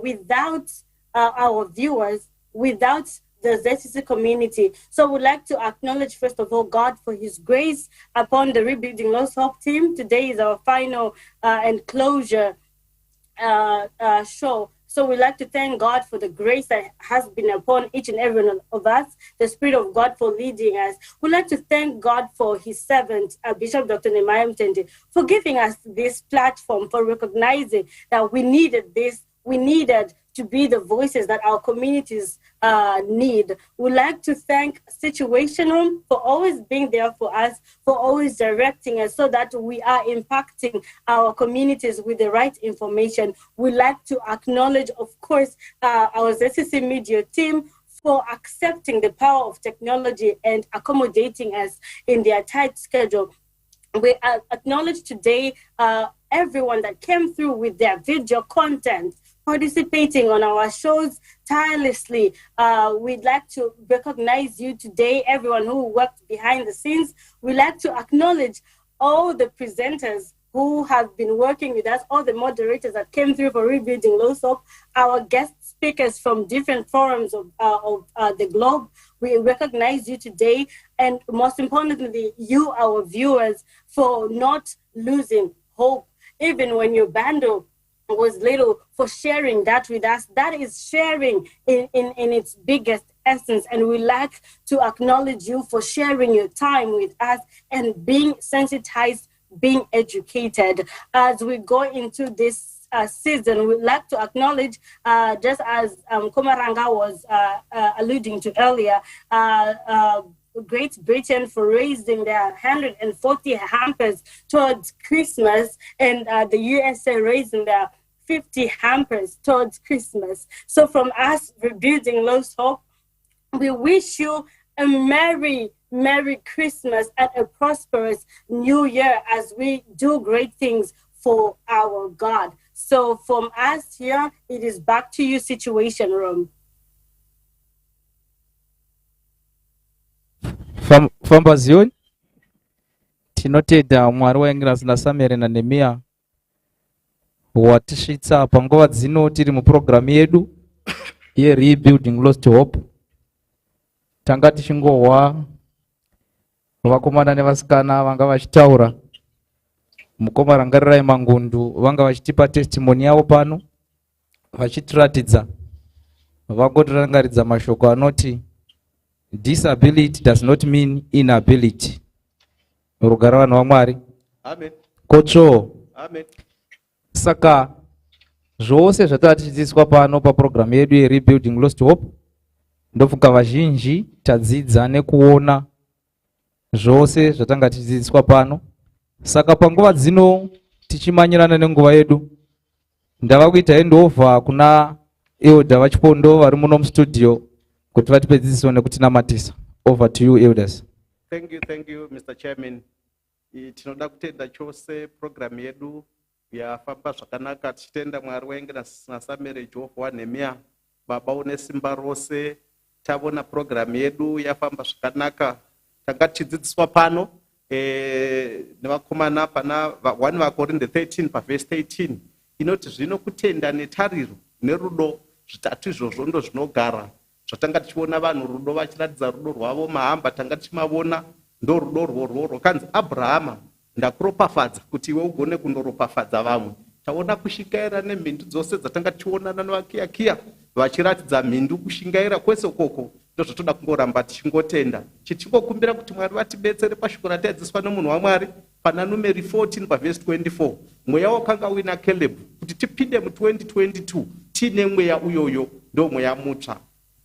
without our viewers, without the ZCC community. So we'd like to acknowledge, first of all, God for his grace upon the Rebuilding Lost Hope team. Today is our final and closure show. So we'd like to thank God for the grace that has been upon each and every one of us, the Spirit of God for leading us. We'd like to thank God for his servant, Bishop Dr. Nehemiah Mtende, for giving us this platform, for recognizing that we needed this. We needed to be the voices that our communities need. We'd like to thank Situation Room for always being there for us, for always directing us so that we are impacting our communities with the right information. We'd like to acknowledge, of course, our ZCC Media team for accepting the power of technology and accommodating us in their tight schedule. We acknowledge today everyone that came through with their video content, participating on our shows tirelessly. We'd like to recognize you today, everyone who worked behind the scenes. We'd like to acknowledge all the presenters who have been working with us, all the moderators that came through for Rebuilding Lost Hope, our guest speakers from different forums of the globe. We recognize you today, and most importantly, you, our viewers, for not losing hope, even when your bundle was little, for sharing that with us. That is sharing in its biggest essence, and we like to acknowledge you for sharing your time with us and being sensitized, being educated. As we go into this season, we'd like to acknowledge, just as Komaranga was alluding to earlier, Great Britain for raising their 140 hampers towards Christmas, and the USA raising their 50 hampers towards Christmas. So from us, Rebuilding Lost Hope, we wish you a Merry Christmas and a prosperous New Year as we do great things for our God. So from us here, it is back to you, Situation Room. famba zioni tinotenda Mwari waingira zina Samuel na Nehemia watisvitsa panguva dzino tiri muprogramu yedu Rebuilding Lost Hope. Tanga tichingohwa vakomana nevasikana vanga vachitaura, mukoma Rangarirai Mangundu vanga vachitipa testimony yavo pano vachitiratidza vangotirangaridza mashoko anoti disability does not mean inability. Rugare vanhu vaMwari. Amen. Kocho. Amen. Saka zvose zvatatidzidziswa pano paprogramu yedu Rebuilding Lost Hope ndofunga vazhinji tadzidza nekuona zvose zvatanga tidzidziswa pano. Saka panguva dzino tichimanyirana nenguva yedu ndava kuita handover kuna elder vachipondo vari muno mustudio kuti vatipe dzidziso nekutinamatisa. Over to you elders. Thank you Mr. Chairman. Tinoda kutenda chose program yedu yafamba zvakanaka, tichitenda Mwari waingira naSamuel Jehovha Nehemia baba une simba rose. Tavona program yedu yafamba zvakanaka, tanga tichidzidziswa pano nevakomana pana 1 vaKorinde 13 paverse 18 inoti zvino kutenda netariro nerudo zvitatu izvozvo ndo zvinogara. Zvatanga tichiona vanhu rudo vachiratidza rudo rwavo mahamba tanga tichimavona ndo rudo rworwo kanzi Abrahama ndakuropafadza kuti iwe ugone kundoropafadza vamwe. Taona kushingaira nemhindu dzose dzatanga tichionana nevakiyakiya vachiratidza mhindu kushingaira kwese ukoko ndozvotoda kungoramba tichingotenda. Chitingokumbira kuti Mwari vatibetsere pashoko ratadzidziswa nemunhu waMwari pana numeri 14 paverse 24 mweya wakanga wina Caleb kuti tipinde mu2022 tine mweya uyoyo ndo mweya mutsva.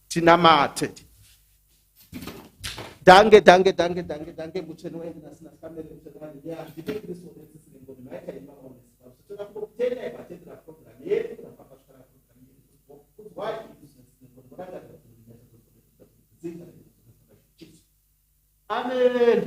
Tinamate. Dange mucheni wenyu nasina Samuel mucheni wangu ndite Kristo ndisiri ngoni maika imama tinoda kutenda ibatendera program yedu na papa shara program yedu kuzwai ngoni muranga. Amen.